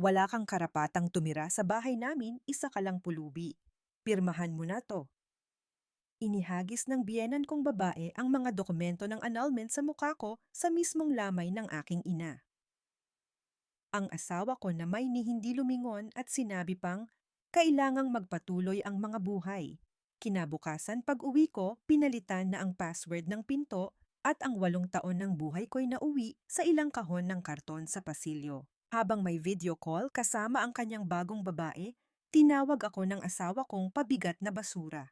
Wala kang karapatang tumira sa bahay namin, isa ka lang pulubi. Pirmahan mo na to. Inihagis ng biyenan kong babae ang mga dokumento ng annulment sa mukha ko sa mismong lamay ng aking ina. Ang asawa ko na may ni hindi lumingon at sinabi pang, kailangang magpatuloy ang mga buhay. Kinabukasan pag-uwi ko, pinalitan na ang password ng pinto at ang 8 taon ng buhay ko'y nauwi sa ilang kahon ng karton sa pasilyo. Habang may video call kasama ang kanyang bagong babae, tinawag ako ng asawa kong pabigat na basura.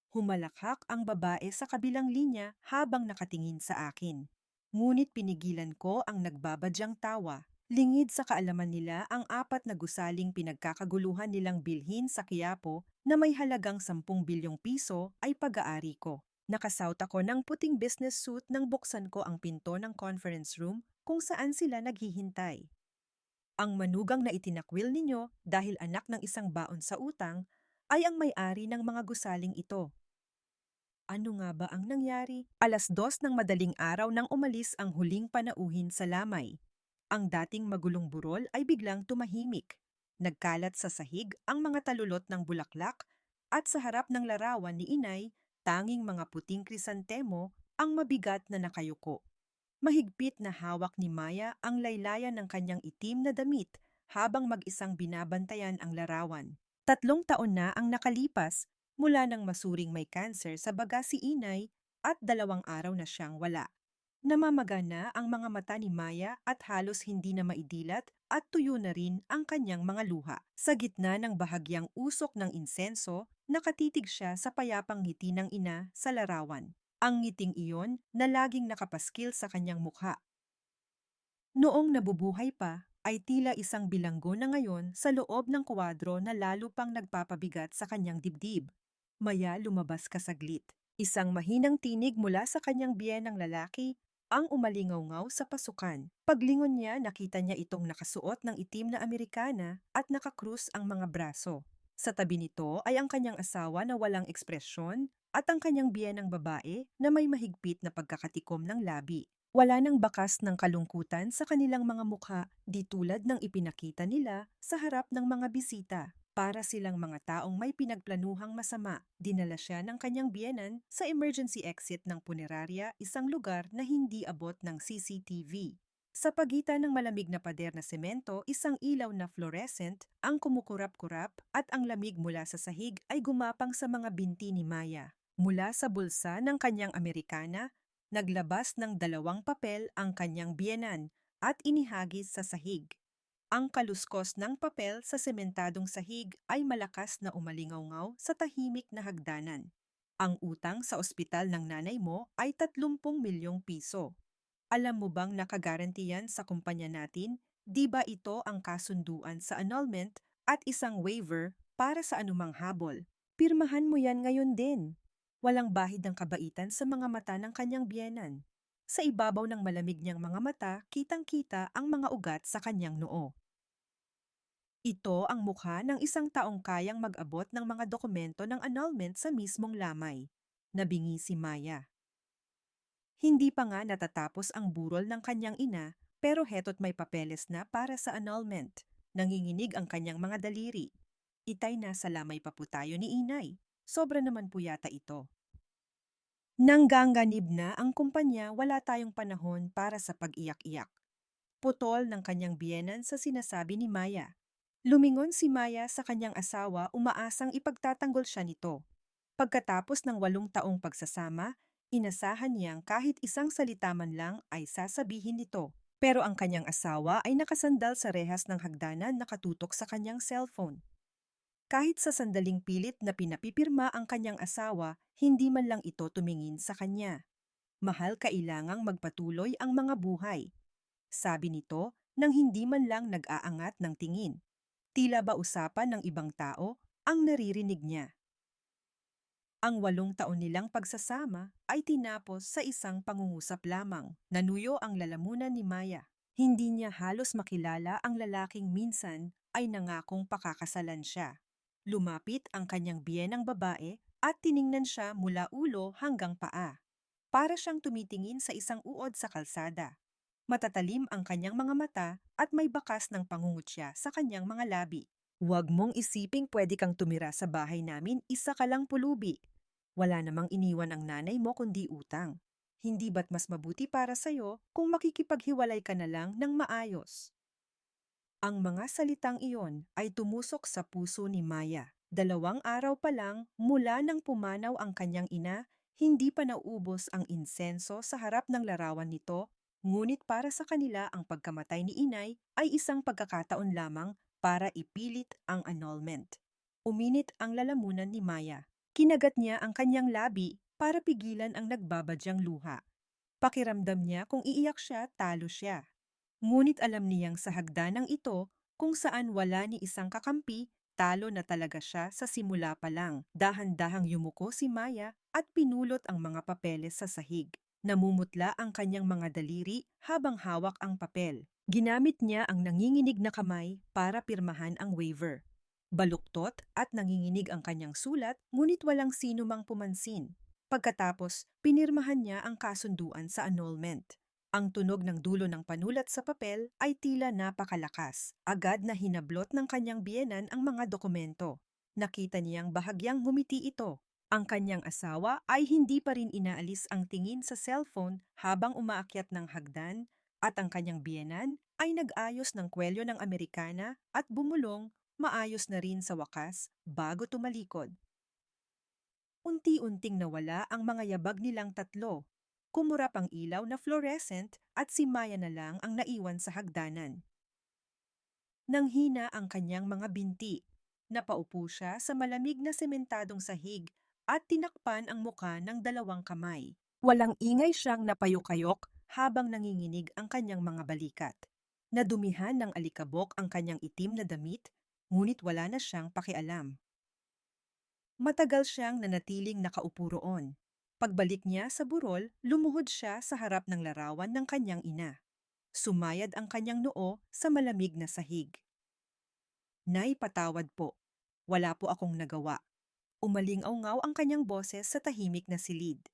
Humalakhak ang babae sa kabilang linya habang nakatingin sa akin. Ngunit pinigilan ko ang nagbabadyang tawa. Lingid sa kaalaman nila ang 4 na gusaling pinagkakaguluhan nilang bilhin sa Quiapo na may halagang 10 bilyong piso ay pag-aari ko. Nakasauta ako ng puting business suit nang buksan ko ang pinto ng conference room kung saan sila naghihintay. Ang manugang na itinakwil ninyo dahil anak ng isang baon sa utang ay ang may-ari ng mga gusaling ito. Ano nga ba ang nangyari? 2:00 ng madaling araw nang umalis ang huling panauhin sa lamay. Ang dating magulong burol ay biglang tumahimik. Nagkalat sa sahig ang mga talulot ng bulaklak at sa harap ng larawan ni inay, tanging mga puting krisantemo ang mabigat na nakayuko. Mahigpit na hawak ni Maya ang laylayan ng kanyang itim na damit habang mag-isang binabantayan ang larawan. 3 taon na ang nakalipas mula nang masuring may cancer sa baga si inay at 2 araw na siyang wala. Namamaga na ang mga mata ni Maya at halos hindi na maidilat at tuyo na rin ang kanyang mga luha. Sa gitna ng bahagyang usok ng insenso, nakatitig siya sa payapang ngiti ng ina sa larawan. Ang ngiting iyon na laging nakapaskil sa kanyang mukha. Noong nabubuhay pa, ay tila isang bilanggo na ngayon sa loob ng kwadro na lalo pang nagpapabigat sa kanyang dibdib. Maya lumabas ka saglit. Isang mahinang tinig mula sa kanyang biyenang lalaki ang umalingaw-ngaw sa pasukan. Paglingon niya, nakita niya itong nakasuot ng itim na Amerikana at nakakrus ang mga braso. Sa tabi nito ay ang kanyang asawa na walang ekspresyon at ang kanyang biyenang babae na may mahigpit na pagkakatikom ng labi. Wala nang bakas ng kalungkutan sa kanilang mga mukha, di tulad ng ipinakita nila sa harap ng mga bisita. Para silang mga taong may pinagplanuhang masama, dinala siya ng kanyang biyenan sa emergency exit ng punerarya, isang lugar na hindi abot ng CCTV. Sa pagitan ng malamig na pader na semento, isang ilaw na fluorescent ang kumukurap-kurap at ang lamig mula sa sahig ay gumapang sa mga binti ni Maya. Mula sa bulsa ng kanyang Amerikana, naglabas ng 2 papel ang kanyang biyenan at inihagis sa sahig. Ang kaluskos ng papel sa sementadong sahig ay malakas na umalingaw sa tahimik na hagdanan. Ang utang sa ospital ng nanay mo ay 30 milyong piso. Alam mo bang nakagarantiyan sa kumpanya natin? Di ba ito ang kasunduan sa annulment at isang waiver para sa anumang habol? Pirmahan mo yan ngayon din. Walang bahid ng kabaitan sa mga mata ng kanyang biyenan. Sa ibabaw ng malamig niyang mga mata, kitang-kita ang mga ugat sa kanyang noo. Ito ang mukha ng isang taong kayang mag-abot ng mga dokumento ng annulment sa mismong lamay. Nabingi si Maya. Hindi pa nga natatapos ang burol ng kanyang ina, pero heto't may papeles na para sa annulment. Nanginginig ang kanyang mga daliri. Itay na sa lamay pa po tayo ni inay. Sobra naman po yata ito. Nangganganib na ang kumpanya, wala tayong panahon para sa pag-iyak-iyak. Putol ng kanyang biyenan sa sinasabi ni Maya. Lumingon si Maya sa kanyang asawa, umaasang ipagtatanggol siya nito. Pagkatapos ng 8 taong pagsasama, inasahan niyang kahit isang salita man lang ay sasabihin nito. Pero ang kanyang asawa ay nakasandal sa rehas ng hagdanan, nakatutok sa kanyang cellphone. Kahit sa sandaling pilit na pinapipirma ang kanyang asawa, hindi man lang ito tumingin sa kanya. Mahal, kailangang magpatuloy ang mga buhay. Sabi nito nang hindi man lang nag-aangat ng tingin. Tila ba usapan ng ibang tao ang naririnig niya. Ang 8 taon nilang pagsasama ay tinapos sa isang pangungusap lamang. Nanuyo ang lalamunan ni Maya. Hindi niya halos makilala ang lalaking minsan ay nangakong pakakasalan siya. Lumapit ang kanyang biyenang babae at tiningnan siya mula ulo hanggang paa. Para siyang tumitingin sa isang uod sa kalsada. Matatalim ang kanyang mga mata at may bakas ng pangungutya sa kanyang mga labi. Huwag mong isiping pwede kang tumira sa bahay namin, isa ka lang pulubi. Wala namang iniwan ang nanay mo kundi utang. Hindi ba't mas mabuti para sa'yo kung makikipaghiwalay ka na lang ng maayos? Ang mga salitang iyon ay tumusok sa puso ni Maya. 2 araw pa lang mula nang pumanaw ang kanyang ina, hindi pa naubos ang insenso sa harap ng larawan nito, ngunit para sa kanila ang pagkamatay ni inay ay isang pagkakataon lamang para ipilit ang annulment. Uminit ang lalamunan ni Maya. Kinagat niya ang kanyang labi para pigilan ang nagbabadyang luha. Pakiramdam niya kung iiyak siya, talo siya. Ngunit alam niyang sa hagdanang ito, kung saan wala ni isang kakampi, talo na talaga siya sa simula pa lang. Dahan-dahang yumuko si Maya at pinulot ang mga papeles sa sahig. Namumutla ang kanyang mga daliri habang hawak ang papel. Ginamit niya ang nanginginig na kamay para pirmahan ang waiver. Baluktot at nanginginig ang kanyang sulat, ngunit walang sino mang pumansin. Pagkatapos, pinirmahan niya ang kasunduan sa annulment. Ang tunog ng dulo ng panulat sa papel ay tila napakalakas. Agad na hinablot ng kanyang biyenan ang mga dokumento. Nakita niyang bahagyang ngumiti ito. Ang kanyang asawa ay hindi pa rin inaalis ang tingin sa cellphone habang umaakyat ng hagdan, at ang kanyang biyenan ay nag-ayos ng kwelyo ng Amerikana at bumulong, maayos na rin sa wakas bago tumalikod. Unti-unting nawala ang mga yabag nilang tatlo. Kumurap ang ilaw na fluorescent at si Maya na lang ang naiwan sa hagdanan. Nanghina ang kanyang mga binti. Napaupo siya sa malamig na sementadong sahig at tinakpan ang muka ng 2 kamay. Walang ingay siyang napayukayok habang nanginginig ang kanyang mga balikat. Nadumihan ng alikabok ang kanyang itim na damit, ngunit wala na siyang pakialam. Matagal siyang nanatiling nakaupo roon. Pagbalik niya sa burol, lumuhod siya sa harap ng larawan ng kanyang ina. Sumayad ang kanyang noo sa malamig na sahig. Nay, patawad po. Wala po akong nagawa. Umaling-aungaw ang kanyang boses sa tahimik na silid.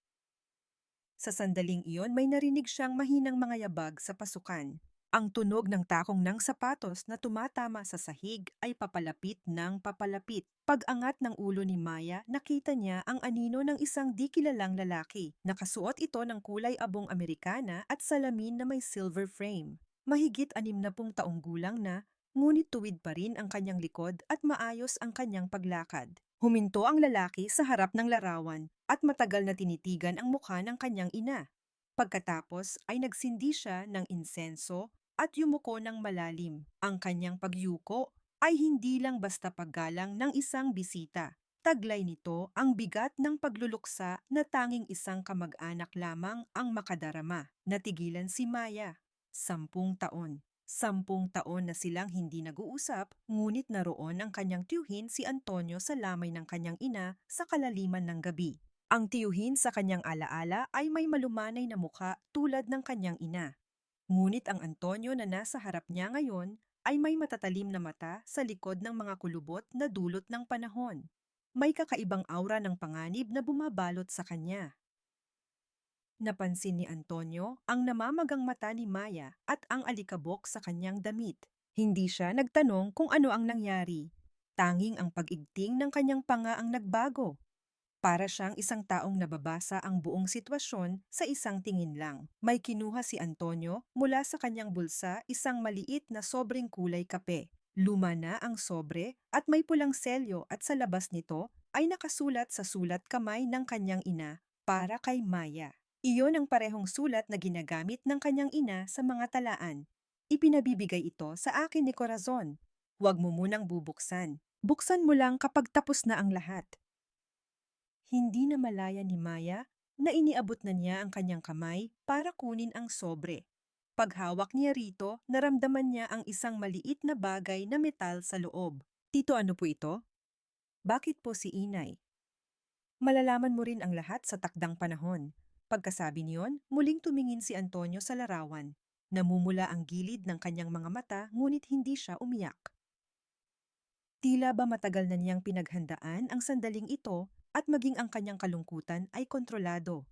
Sa sandaling iyon may narinig siyang mahinang mga yabag sa pasukan. Ang tunog ng takong ng sapatos na tumatama sa sahig ay papalapit ng papalapit. Pag-angat ng ulo ni Maya, nakita niya ang anino ng isang di kilalang lalaki. Nakasuot ito ng kulay abong Amerikana at salamin na may silver frame. Mahigit 60 taong gulang na, ngunit tuwid pa rin ang kanyang likod at maayos ang kanyang paglakad. Huminto ang lalaki sa harap ng larawan at matagal na tinitigan ang mukha ng kanyang ina. Pagkatapos ay nagsindi siya ng insenso at yumuko ng malalim. Ang kanyang pagyuko ay hindi lang basta paggalang ng isang bisita. Taglay nito ang bigat ng pagluluksa na tanging isang kamag-anak lamang ang makadarama. Natigilan si Maya. 10 taon. 10 taon na silang hindi nag-uusap, ngunit naroon ang kanyang tiyuhin si Antonio sa lamay ng kanyang ina sa kalaliman ng gabi. Ang tiyuhin sa kanyang alaala ay may malumanay na mukha tulad ng kanyang ina. Ngunit ang Antonio na nasa harap niya ngayon ay may matatalim na mata sa likod ng mga kulubot na dulot ng panahon. May kakaibang aura ng panganib na bumabalot sa kanya. Napansin ni Antonio ang namamagang mata ni Maya at ang alikabok sa kanyang damit. Hindi siya nagtanong kung ano ang nangyari. Tanging ang pag-igting ng kanyang panga ang nagbago. Para siyang isang taong nababasa ang buong sitwasyon sa isang tingin lang. May kinuha si Antonio mula sa kanyang bulsa isang maliit na sobreng kulay kape. Luma na ang sobre at may pulang selyo, at sa labas nito ay nakasulat sa sulat kamay ng kanyang ina, para kay Maya. Iyon ang parehong sulat na ginagamit ng kanyang ina sa mga talaan. Ipinabibigay ito sa akin ni Corazon. Huwag mo munang bubuksan. Buksan mo lang kapag tapos na ang lahat. Hindi na malaya ni Maya na iniabot na niya ang kanyang kamay para kunin ang sobre. Paghawak niya rito, naramdaman niya ang isang maliit na bagay na metal sa loob. Tito, ano po ito? Bakit po si Inay? Malalaman mo rin ang lahat sa takdang panahon. Pagkasabi niyon, muling tumingin si Antonio sa larawan. Namumula ang gilid ng kanyang mga mata, ngunit hindi siya umiyak. Tila ba matagal na niyang pinaghandaan ang sandaling ito, at maging ang kanyang kalungkutan ay kontrolado.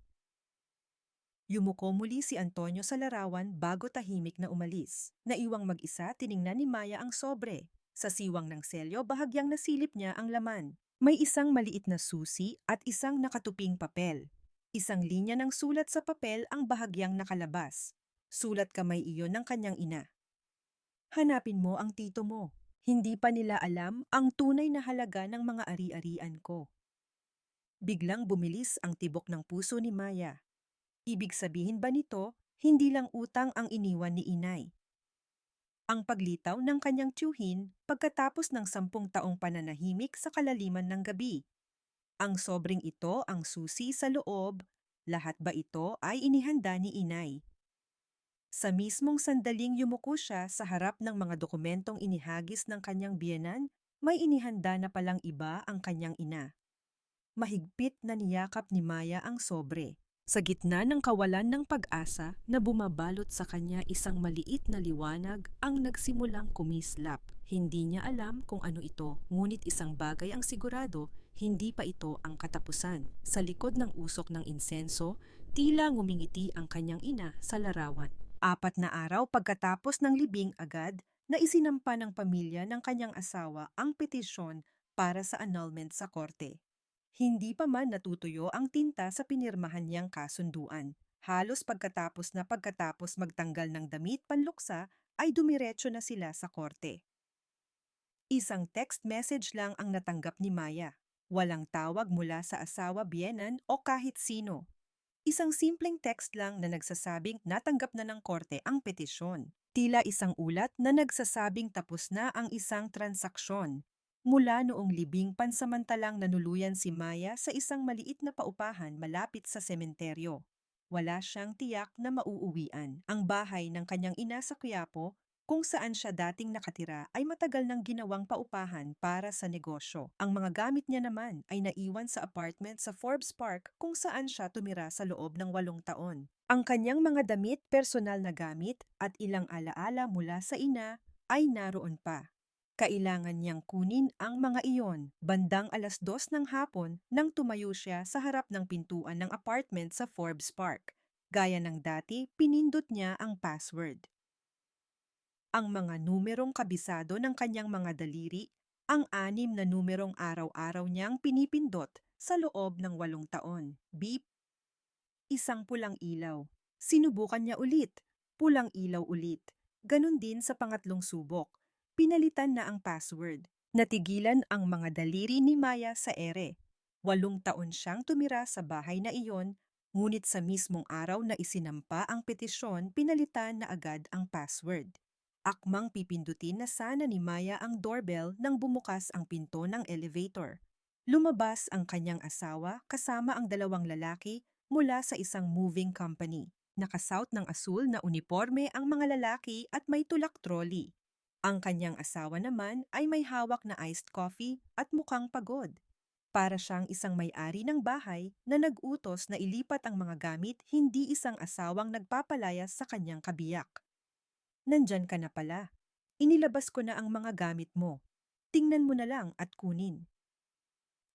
Yumuko muli si Antonio sa larawan bago tahimik na umalis. Naiwang mag-isa, tiningnan ni Maya ang sobre. Sa siwang ng selyo, bahagyang nasilip niya ang laman. May isang maliit na susi at isang nakatuping papel. Isang linya ng sulat sa papel ang bahagyang nakalabas. Sulat kamay iyon ng kanyang ina. Hanapin mo ang tito mo. Hindi pa nila alam ang tunay na halaga ng mga ari-arian ko. Biglang bumilis ang tibok ng puso ni Maya. Ibig sabihin ba nito, hindi lang utang ang iniwan ni inay? Ang paglitaw ng kanyang tiyuhin pagkatapos ng 10 taong pananahimik sa kalaliman ng gabi. Ang sobring ito ang susi sa loob, lahat ba ito ay inihanda ni inay? Sa mismong sandaling yumuko siya sa harap ng mga dokumentong inihagis ng kanyang biyenan, may inihanda na palang iba ang kanyang ina. Mahigpit na niyakap ni Maya ang sobre. Sa gitna ng kawalan ng pag-asa na bumabalot sa kanya isang maliit na liwanag ang nagsimulang kumislap. Hindi niya alam kung ano ito, ngunit isang bagay ang sigurado, hindi pa ito ang katapusan. Sa likod ng usok ng insenso, tila ngumingiti ang kanyang ina sa larawan. 4 na araw pagkatapos ng libing agad, na isinampa ng pamilya ng kanyang asawa ang petisyon para sa annulment sa korte. Hindi pa man natutuyo ang tinta sa pinirmahan niyang kasunduan. Halos pagkatapos magtanggal ng damit panluksa, ay dumiretso na sila sa korte. Isang text message lang ang natanggap ni Maya. Walang tawag mula sa asawa, biyenan o kahit sino. Isang simpleng text lang na nagsasabing natanggap na ng korte ang petisyon. Tila isang ulat na nagsasabing tapos na ang isang transaksyon. Mula noong libing, pansamantalang nanuluyan si Maya sa isang maliit na paupahan malapit sa sementeryo. Wala siyang tiyak na mauuwian. Ang bahay ng kanyang ina sa Quiapo, kung saan siya dating nakatira, ay matagal nang ginawang paupahan para sa negosyo. Ang mga gamit niya naman ay naiwan sa apartment sa Forbes Park kung saan siya tumira sa loob ng 8 taon. Ang kanyang mga damit, personal na gamit at ilang alaala mula sa ina ay naroon pa. Kailangan niyang kunin ang mga iyon. Bandang 2:00 ng hapon nang tumayo siya sa harap ng pintuan ng apartment sa Forbes Park. Gaya ng dati, pinindot niya ang password. Ang mga numerong kabisado ng kanyang mga daliri, ang 6 na numerong araw-araw niyang pinipindot sa loob ng 8 taon. Beep, isang pulang ilaw. Sinubukan niya ulit, pulang ilaw ulit. Ganon din sa pangatlong subok. Pinalitan na ang password. Natigilan ang mga daliri ni Maya sa ere. 8 taon siyang tumira sa bahay na iyon, ngunit sa mismong araw na isinampa ang petisyon, pinalitan na agad ang password. Akmang pipindutin na sana ni Maya ang doorbell nang bumukas ang pinto ng elevator. Lumabas ang kanyang asawa kasama ang 2 lalaki mula sa isang moving company. Nakasuot ng asul na uniforme ang mga lalaki at may tulak trolley. Ang kanyang asawa naman ay may hawak na iced coffee at mukhang pagod. Para siyang isang may-ari ng bahay na nag-utos na ilipat ang mga gamit, hindi isang asawang nagpapalayas sa kanyang kabiyak. Nandyan ka na pala. Inilabas ko na ang mga gamit mo. Tingnan mo na lang at kunin.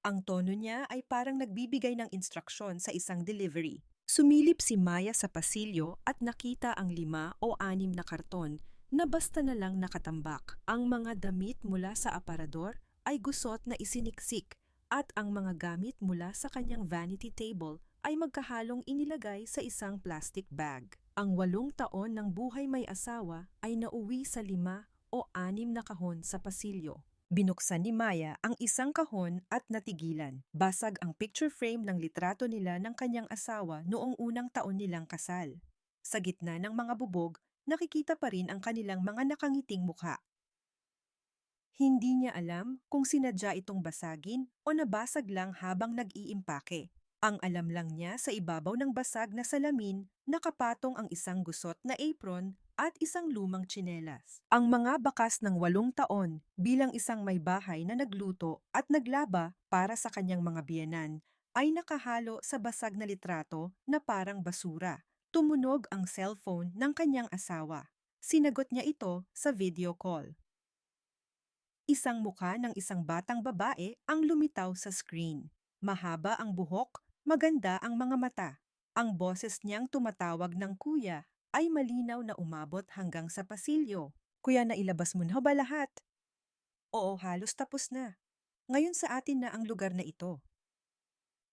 Ang tono niya ay parang nagbibigay ng instruksyon sa isang delivery. Sumilip si Maya sa pasilyo at nakita ang 5 o 6 na karton na basta na lang nakatambak. Ang mga damit mula sa aparador ay gusot na isiniksik at ang mga gamit mula sa kanyang vanity table ay magkahalong inilagay sa isang plastic bag. Ang 8 taon ng buhay may asawa ay nauwi sa 5 o 6 na kahon sa pasilyo. Binuksan ni Maya ang isang kahon at natigilan. Basag ang picture frame ng litrato nila ng kanyang asawa noong unang taon nilang kasal. Sa gitna ng mga bubog, nakikita pa rin ang kanilang mga nakangiting mukha. Hindi niya alam kung sinadya itong basagin o nabasag lang habang nag-iimpake. Ang alam lang niya, sa ibabaw ng basag na salamin, nakapatong ang isang gusot na apron at isang lumang tsinelas. Ang mga bakas ng 8 taon bilang isang may bahay na nagluto at naglaba para sa kanyang mga biyenan ay nakahalo sa basag na litrato na parang basura. Tumunog ang cellphone ng kanyang asawa. Sinagot niya ito sa video call. Isang mukha ng isang batang babae ang lumitaw sa screen. Mahaba ang buhok, maganda ang mga mata. Ang boses niyang tumatawag ng kuya ay malinaw na umabot hanggang sa pasilyo. Kuya, nailabas mo na ba lahat? Oo, halos tapos na. Ngayon sa atin na ang lugar na ito.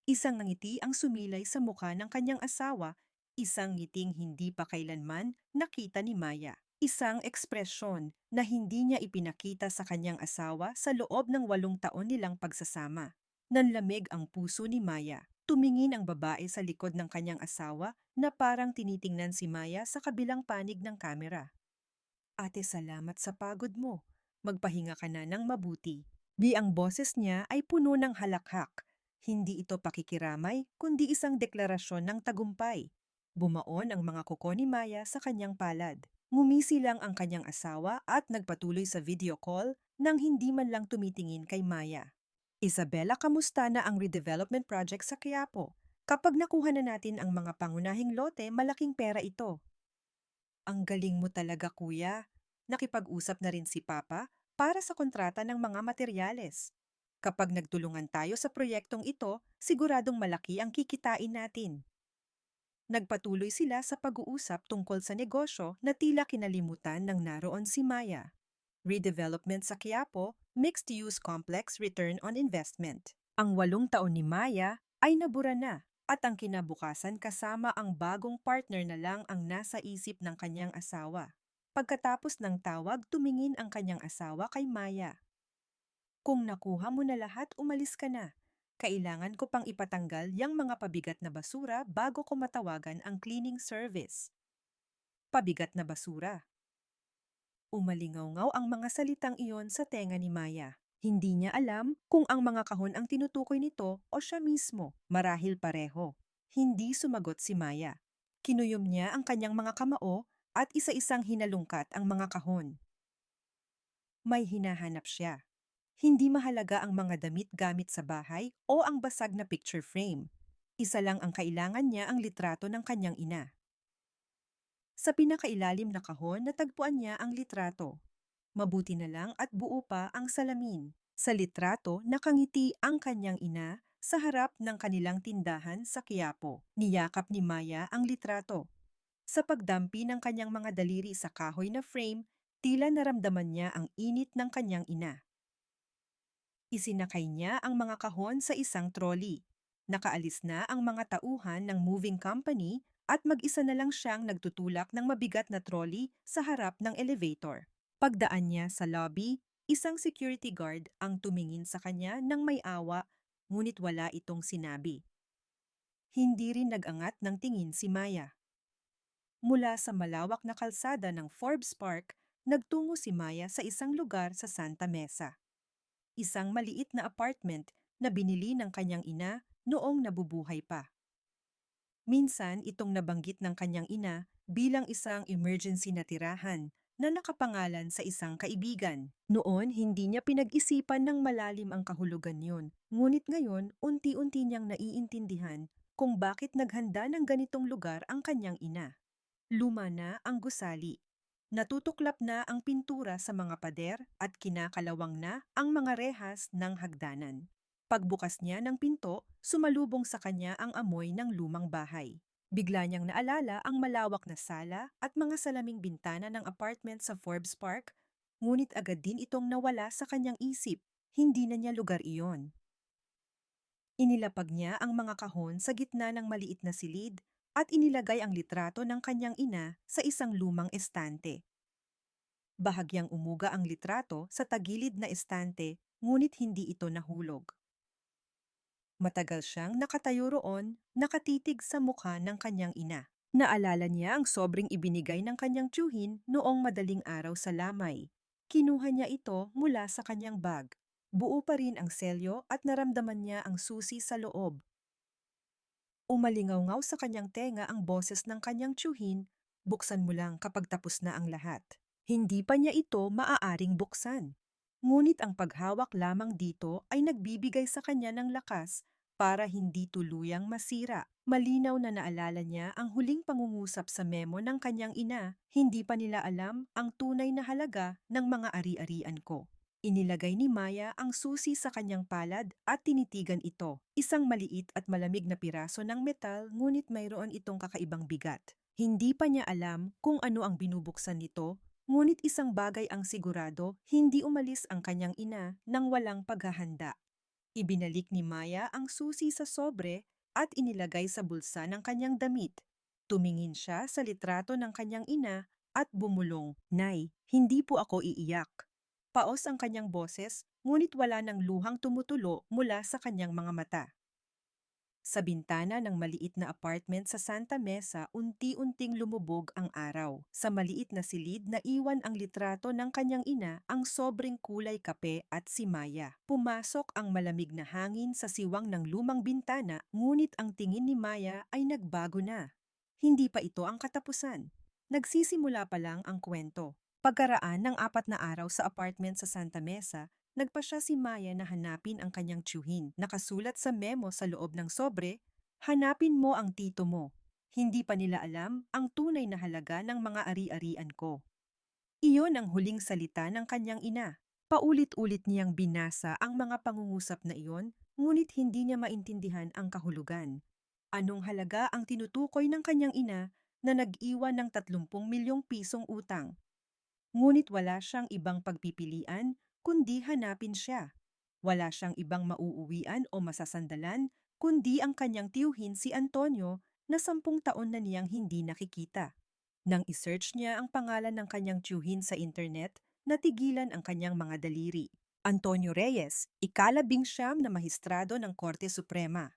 Isang ngiti ang sumilay sa mukha ng kanyang asawa, isang ngiting hindi pa kailanman nakita ni Maya. Isang ekspresyon na hindi niya ipinakita sa kanyang asawa sa loob ng 8 taon nilang pagsasama. Nanlamig ang puso ni Maya. Tumingin ang babae sa likod ng kanyang asawa na parang tinitingnan si Maya sa kabilang panig ng kamera. Ate, salamat sa pagod mo. Magpahinga ka na ng mabuti. Di ang boses niya ay puno ng halakhak. Hindi ito pakikiramay, kundi isang deklarasyon ng tagumpay. Bumaon ang mga kuko ni Maya sa kanyang palad. Ngumisi lang ang kanyang asawa at nagpatuloy sa video call nang hindi man lang tumitingin kay Maya. Isabella, kamusta na ang redevelopment project sa Quiapo? Kapag nakuha na natin ang mga pangunahing lote, malaking pera ito. Ang galing mo talaga, kuya. Nakipag-usap na rin si Papa para sa kontrata ng mga materyales. Kapag nagtulungan tayo sa proyektong ito, siguradong malaki ang kikitain natin. Nagpatuloy sila sa pag-uusap tungkol sa negosyo na tila kinalimutan ng naroon si Maya. Redevelopment sa Quiapo, mixed-use complex return on investment. Ang 8 taon ni Maya ay nabura na at ang kinabukasan kasama ang bagong partner na lang ang nasa isip ng kanyang asawa. Pagkatapos ng tawag, tumingin ang kanyang asawa kay Maya. Kung nakuha mo na lahat, umalis ka na. Kailangan ko pang ipatanggal yang mga pabigat na basura bago ko matawagan ang cleaning service. Pabigat na basura. Umalingaw-ngaw ang mga salitang iyon sa tenga ni Maya. Hindi niya alam kung ang mga kahon ang tinutukoy nito o siya mismo, marahil pareho. Hindi sumagot si Maya. Kinuyom niya ang kanyang mga kamao at isa-isang hinalungkat ang mga kahon. May hinahanap siya. Hindi mahalaga ang mga damit gamit sa bahay o ang basag na picture frame. Isa lang ang kailangan niya, ang litrato ng kanyang ina. Sa pinakailalim na kahon, natagpuan niya ang litrato. Mabuti na lang at buo pa ang salamin. Sa litrato, nakangiti ang kanyang ina sa harap ng kanilang tindahan sa Quiapo. Niyakap ni Maya ang litrato. Sa pagdampi ng kanyang mga daliri sa kahoy na frame, tila naramdaman niya ang init ng kanyang ina. Isinakay niya ang mga kahon sa isang trolley. Nakaalis na ang mga tauhan ng moving company at mag-isa na lang siyang nagtutulak ng mabigat na trolley sa harap ng elevator. Pagdaan niya sa lobby, isang security guard ang tumingin sa kanya ng may awa, ngunit wala itong sinabi. Hindi rin nag-angat ng tingin si Maya. Mula sa malawak na kalsada ng Forbes Park, nagtungo si Maya sa isang lugar sa Santa Mesa. Isang maliit na apartment na binili ng kanyang ina noong nabubuhay pa. Minsan itong nabanggit ng kanyang ina bilang isang emergency na tirahan na nakapangalan sa isang kaibigan. Noon, hindi niya pinag-isipan ng malalim ang kahulugan yun, ngunit ngayon, unti-unti niyang naiintindihan kung bakit naghanda ng ganitong lugar ang kanyang ina. Luma na ang gusali. Natutuklap na ang pintura sa mga pader at kinakalawang na ang mga rehas ng hagdanan. Pagbukas niya ng pinto, sumalubong sa kanya ang amoy ng lumang bahay. Bigla niyang naalala ang malawak na sala at mga salaming bintana ng apartment sa Forbes Park, ngunit agad din itong nawala sa kanyang isip. Hindi na niya lugar iyon. Inilapag niya ang mga kahon sa gitna ng maliit na silid at inilagay ang litrato ng kanyang ina sa isang lumang estante. Bahagyang umuga ang litrato sa tagilid na estante, ngunit hindi ito nahulog. Matagal siyang nakatayo roon, nakatitig sa mukha ng kanyang ina. Naalala niya ang sobrang ibinigay ng kanyang tiyuhin noong madaling araw sa lamay. Kinuha niya ito mula sa kanyang bag. Buo pa rin ang selyo at naramdaman niya ang susi sa loob. Umalingaw-ngaw sa kanyang tenga ang boses ng kanyang tiyuhin, buksan mo lang kapag tapos na ang lahat. Hindi pa niya ito maaaring buksan. Ngunit ang paghawak lamang dito ay nagbibigay sa kanya ng lakas para hindi tuluyang masira. Malinaw na naalala niya ang huling pangungusap sa memo ng kanyang ina, hindi pa nila alam ang tunay na halaga ng mga ari-arian ko. Inilagay ni Maya ang susi sa kanyang palad at tinitigan ito. Isang maliit at malamig na piraso ng metal ngunit mayroon itong kakaibang bigat. Hindi pa niya alam kung ano ang binubuksan nito, ngunit isang bagay ang sigurado, hindi umalis ang kanyang ina nang walang paghahanda. Ibinalik ni Maya ang susi sa sobre at inilagay sa bulsa ng kanyang damit. Tumingin siya sa litrato ng kanyang ina at bumulong, "Nay, hindi po ako iiyak." Paos ang kanyang boses, ngunit wala ng luhang tumutulo mula sa kanyang mga mata. Sa bintana ng maliit na apartment sa Santa Mesa, unti-unting lumubog ang araw. Sa maliit na silid na iwan ang litrato ng kanyang ina ang sobrang kulay kape at si Maya. Pumasok ang malamig na hangin sa siwang ng lumang bintana, ngunit ang tingin ni Maya ay nagbago na. Hindi pa ito ang katapusan. Nagsisimula pa lang ang kwento. Pagkaraan ng 4 na araw sa apartment sa Santa Mesa, nagpa siya si Maya na hanapin ang kanyang tiyuhin. Nakasulat sa memo sa loob ng sobre, "Hanapin mo ang tito mo. Hindi pa nila alam ang tunay na halaga ng mga ari-arian ko." Iyon ang huling salita ng kanyang ina. Paulit-ulit niyang binasa ang mga pangungusap na iyon, ngunit hindi niya maintindihan ang kahulugan. Anong halaga ang tinutukoy ng kanyang ina na nag-iwan ng 30 milyong pisong utang? Ngunit wala siyang ibang pagpipilian kundi hanapin siya. Wala siyang ibang mauuwian o masasandalan kundi ang kanyang tiyuhin si Antonio na 10 taon na niyang hindi nakikita. Nang isearch niya ang pangalan ng kanyang tiyuhin sa internet, natigilan ang kanyang mga daliri. Antonio Reyes, ika-11 na mahistrado ng Korte Suprema.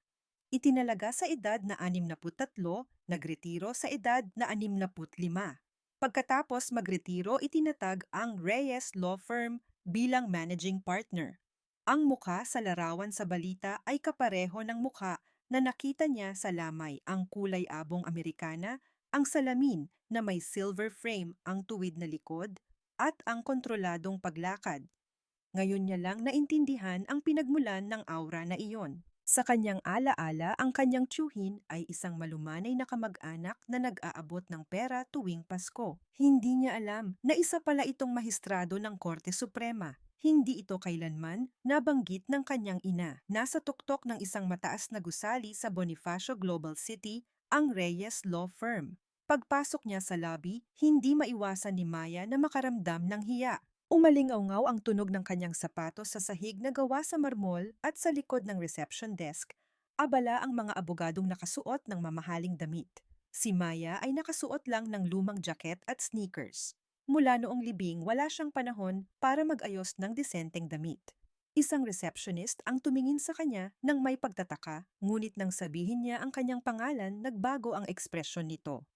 Itinalaga sa edad na 63, nagretiro sa edad na 65. Pagkatapos magretiro, itinatag ang Reyes Law Firm bilang managing partner. Ang mukha sa larawan sa balita ay kapareho ng mukha na nakita niya sa lamay, ang kulay abong Amerikana, ang salamin na may silver frame ang tuwid na likod, at ang kontroladong paglakad. Ngayon niya lang naintindihan ang pinagmulan ng aura na iyon. Sa kanyang alaala, ang kanyang tiyuhin ay isang malumanay na kamag-anak na nag-aabot ng pera tuwing Pasko. Hindi niya alam na isa pala itong mahistrado ng Korte Suprema. Hindi ito kailanman nabanggit ng kanyang ina. Nasa tuktok ng isang mataas na gusali sa Bonifacio Global City, ang Reyes Law Firm. Pagpasok niya sa lobby, hindi maiwasan ni Maya na makaramdam ng hiya. Umalingaw-ngaw ang tunog ng kanyang sapatos sa sahig na gawa sa marmol at sa likod ng reception desk, abala ang mga abogadong nakasuot ng mamahaling damit. Si Maya ay nakasuot lang ng lumang jacket at sneakers. Mula noong libing, wala siyang panahon para mag-ayos ng disenteng damit. Isang receptionist ang tumingin sa kanya nang may pagtataka, ngunit nang sabihin niya ang kanyang pangalan, nagbago ang ekspresyon nito.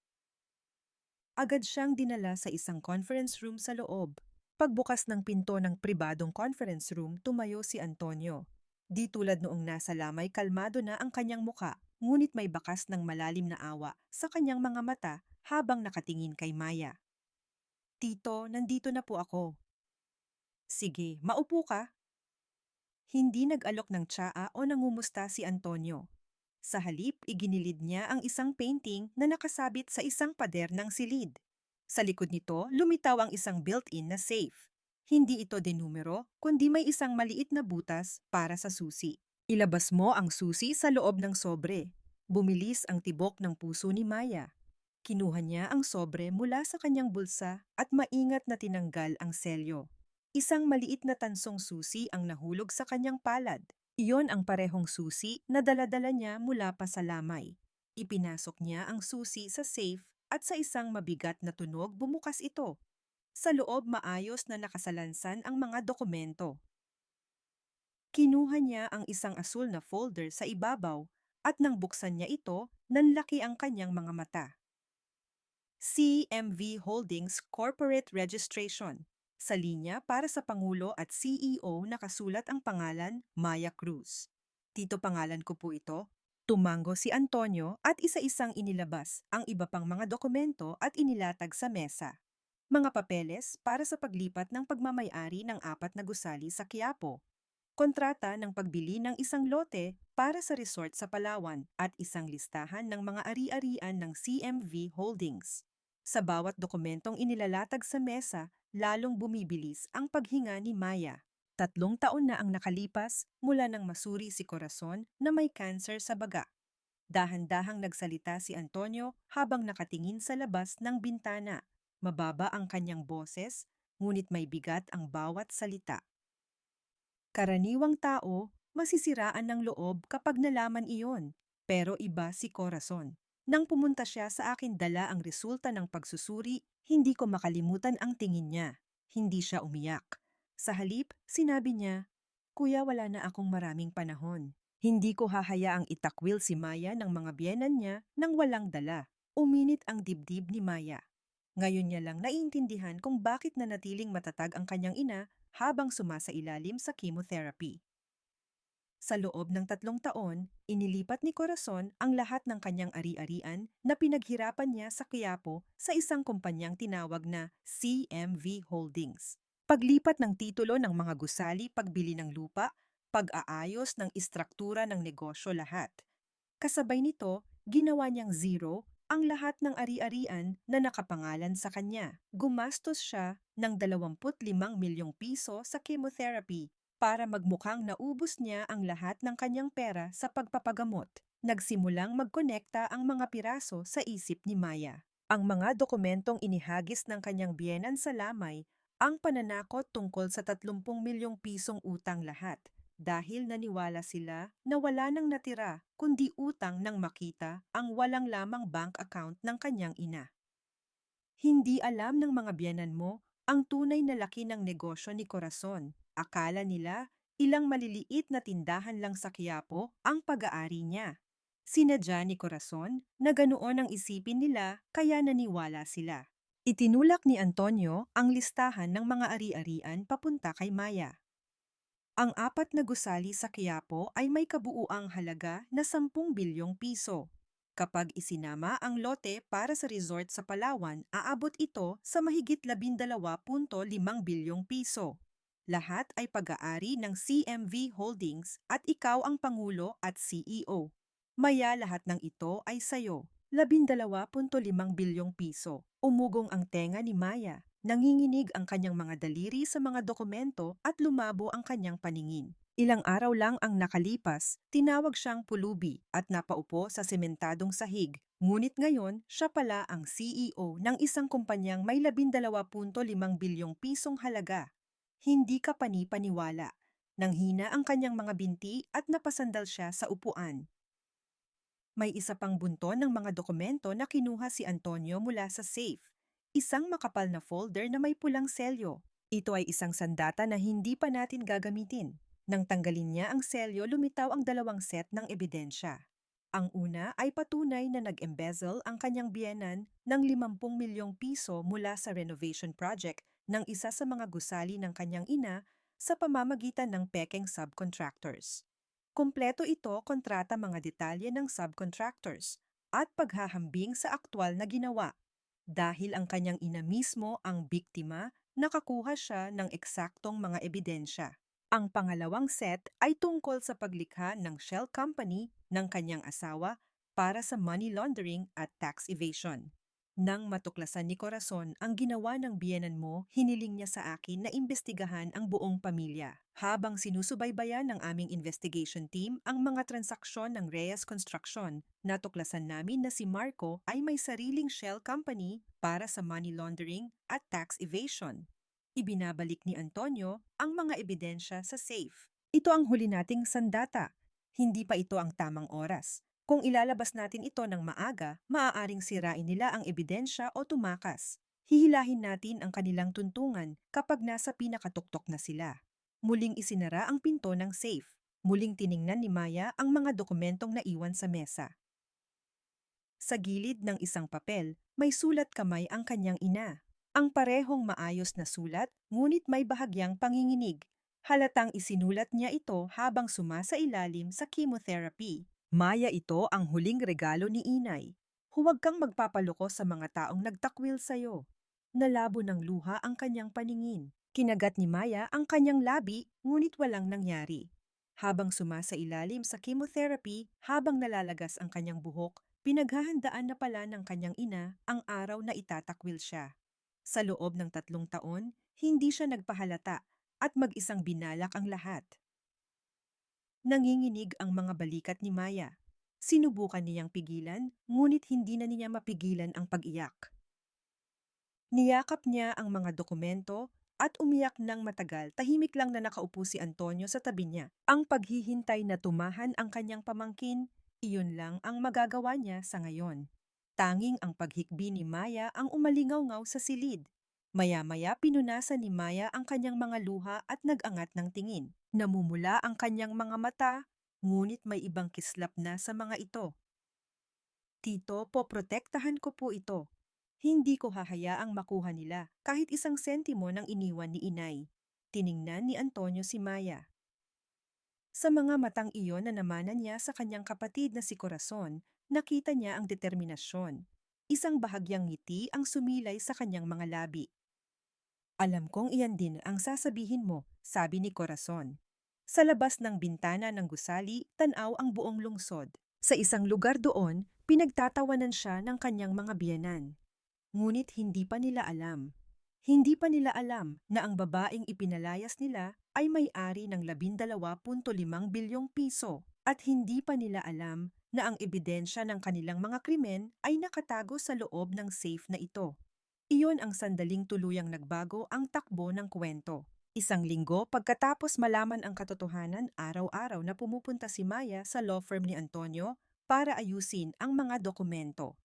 Agad siyang dinala sa isang conference room sa loob. Pagbukas ng pinto ng pribadong conference room, tumayo si Antonio. Di tulad noong nasa lamay, kalmado na ang kanyang muka, ngunit may bakas ng malalim na awa sa kanyang mga mata habang nakatingin kay Maya. "Tito, nandito na po ako." "Sige, maupo ka." Hindi nag-alok ng tsaa o nangumusta si Antonio. Sa halip, iginilid niya ang isang painting na nakasabit sa isang pader ng silid. Sa likod nito, lumitaw ang isang built-in na safe. Hindi ito denumero, kundi may isang maliit na butas para sa susi. Ilabas mo ang susi sa loob ng sobre. Bumilis ang tibok ng puso ni Maya. Kinuha niya ang sobre mula sa kanyang bulsa at maingat na tinanggal ang selyo. Isang maliit na tansong susi ang nahulog sa kanyang palad. Iyon ang parehong susi na dala-dala niya mula pa sa lamay. Ipinasok niya ang susi sa safe at sa isang mabigat na tunog bumukas ito. Sa loob maayos na nakasalansan ang mga dokumento. Kinuha niya ang isang asul na folder sa ibabaw at nang buksan niya ito, nanlaki ang kanyang mga mata. CMV Holdings Corporate Registration. Sa linya para sa Pangulo at CEO nakasulat ang pangalan Maya Cruz. "Tito, pangalan ko po ito." Tumango si Antonio at isa-isang inilabas ang iba pang mga dokumento at inilatag sa mesa. Mga papeles para sa paglipat ng pagmamay-ari ng 4 na gusali sa Quiapo. Kontrata ng pagbili ng isang lote para sa resort sa Palawan at isang listahan ng mga ari-arian ng CMV Holdings. Sa bawat dokumentong inilalatag sa mesa, lalong bumibilis ang paghinga ni Maya. 3 taon na ang nakalipas mula nang masuri si Corazon na may cancer sa baga. Dahan-dahang nagsalita si Antonio habang nakatingin sa labas ng bintana. Mababa ang kanyang boses, ngunit may bigat ang bawat salita. Karaniwang tao, masisiraan ng loob kapag nalaman iyon. Pero iba si Corazon. Nang pumunta siya sa akin dala ang resulta ng pagsusuri, hindi ko makalimutan ang tingin niya. Hindi siya umiyak. Sa halip, sinabi niya, "Kuya, wala na akong maraming panahon. Hindi ko hahayaang itakwil si Maya ng mga biyenan niya nang walang dala." Uminit ang dibdib ni Maya. Ngayon niya lang naiintindihan kung bakit nanatiling matatag ang kanyang ina habang sumasailalim sa chemotherapy. Sa loob ng 3 taon, inilipat ni Corazon ang lahat ng kanyang ari-arian na pinaghirapan niya sa Quiapo sa isang kumpanyang tinawag na CMV Holdings. Paglipat ng titulo ng mga gusali, pagbili ng lupa, pag-aayos ng istruktura ng negosyo lahat. Kasabay nito, ginawa niyang zero ang lahat ng ari-arian na nakapangalan sa kanya. Gumastos siya ng 25 milyong piso sa chemotherapy para magmukhang naubos niya ang lahat ng kanyang pera sa pagpapagamot. Nagsimulang magkonekta ang mga piraso sa isip ni Maya. Ang mga dokumentong inihagis ng kanyang biyenan sa lamay, ang pananakot tungkol sa 30 milyong pisong utang lahat, dahil naniwala sila na wala nang natira kundi utang nang makita ang walang lamang bank account ng kanyang ina. Hindi alam ng mga biyenan mo ang tunay na laki ng negosyo ni Corazon. Akala nila ilang maliliit na tindahan lang sa Quiapo ang pag-aari niya. Sinadya ni Corazon na ganoon ang isipin nila kaya naniwala sila. Itinulak ni Antonio ang listahan ng mga ari-arian papunta kay Maya. Ang 4 na gusali sa Quiapo ay may kabuuang halaga na 10 bilyong piso. Kapag isinama ang lote para sa resort sa Palawan, aabot ito sa mahigit 12.5 bilyong piso. Lahat ay pag-aari ng CMV Holdings at ikaw ang Pangulo at CEO. Maya lahat ng ito ay sayo, 12.5 bilyong piso. Umugong ang tenga ni Maya. Nanginginig ang kanyang mga daliri sa mga dokumento at lumabo ang kanyang paningin. Ilang araw lang ang nakalipas, tinawag siyang pulubi at napaupo sa sementadong sahig. Ngunit ngayon, siya pala ang CEO ng isang kumpanyang may 12.5 bilyong pisong halaga. Hindi ka panipaniwala. Nanghina ang kanyang mga binti at napasandal siya sa upuan. May isa pang bunton ng mga dokumento na kinuha si Antonio mula sa safe. Isang makapal na folder na may pulang selyo. Ito ay isang sandata na hindi pa natin gagamitin. Nang tanggalin niya ang selyo, lumitaw ang 2 set ng ebidensya. Ang una ay patunay na nag-embezzle ang kanyang biyenan ng 50 milyong piso mula sa renovation project ng isa sa mga gusali ng kanyang ina sa pamamagitan ng pekeng subcontractors. Kumpleto ito kontrata mga detalye ng subcontractors at paghahambing sa aktwal na ginawa. Dahil ang kanyang ina mismo ang biktima, nakakuha siya ng eksaktong mga ebidensya. Ang pangalawang set ay tungkol sa paglikha ng shell company ng kanyang asawa para sa money laundering at tax evasion. Nang matuklasan ni Corazon ang ginawa ng biyenan mo, hiniling niya sa akin na imbestigahan ang buong pamilya. Habang sinusubaybayan ng aming investigation team ang mga transaksyon ng Reyes Construction, natuklasan namin na si Marco ay may sariling shell company para sa money laundering at tax evasion. Ibinabalik ni Antonio ang mga ebidensya sa safe. Ito ang huli nating sandata. Hindi pa ito ang tamang oras. Kung ilalabas natin ito ng maaga, maaaring sirain nila ang ebidensya o tumakas. Hihilahin natin ang kanilang tuntungan kapag nasa pinakatuktok na sila. Muling isinara ang pinto ng safe. Muling tiningnan ni Maya ang mga dokumentong naiwan sa mesa. Sa gilid ng isang papel, may sulat kamay ang kanyang ina. Ang parehong maayos na sulat, ngunit may bahagyang panginginig. Halatang isinulat niya ito habang sumasailalim sa chemotherapy. Maya, ito ang huling regalo ni Inay. Huwag kang magpapaloko sa mga taong nagtakwil sa'yo. Nalabo ng luha ang kanyang paningin. Kinagat ni Maya ang kanyang labi, ngunit walang nangyari. Habang sumasailalim sa chemotherapy, habang nalalagas ang kanyang buhok, pinaghahandaan na pala ng kanyang ina ang araw na itatakwil siya. Sa loob ng 3 taon, hindi siya nagpahalata at mag-isang binalak ang lahat. Nanginginig ang mga balikat ni Maya. Sinubukan niyang pigilan, ngunit hindi na niya mapigilan ang pag-iyak. Niyakap niya ang mga dokumento at umiyak ng matagal. Tahimik lang na nakaupo si Antonio sa tabi niya. Ang paghihintay na tumahan ang kanyang pamangkin, iyon lang ang magagawa niya sa ngayon. Tanging ang paghikbi ni Maya ang umalingaw-ngaw sa silid. Maya-maya pinunasan ni Maya ang kanyang mga luha at nag-angat ng tingin. Namumula ang kanyang mga mata, ngunit may ibang kislap na sa mga ito. Tito, poprotektahan ko po ito. Hindi ko hahayaang makuha nila kahit isang sentimo ng iniwan ni inay. Tiningnan ni Antonio si Maya. Sa mga matang iyon na namanan niya sa kanyang kapatid na si Corazon, nakita niya ang determinasyon. Isang bahagyang ngiti ang sumilay sa kanyang mga labi. Alam kong iyan din ang sasabihin mo, sabi ni Corazon. Sa labas ng bintana ng gusali, tanaw ang buong lungsod. Sa isang lugar doon, pinagtatawanan siya ng kanyang mga biyenan. Ngunit hindi pa nila alam. Hindi pa nila alam na ang babaeng ipinalayas nila ay may-ari ng 12.5 bilyong piso at hindi pa nila alam na ang ebidensya ng kanilang mga krimen ay nakatago sa loob ng safe na ito. Iyon ang sandaling tuluyang nagbago ang takbo ng kwento. Isang linggo pagkatapos malaman ang katotohanan, araw-araw na pumupunta si Maya sa law firm ni Antonio para ayusin ang mga dokumento.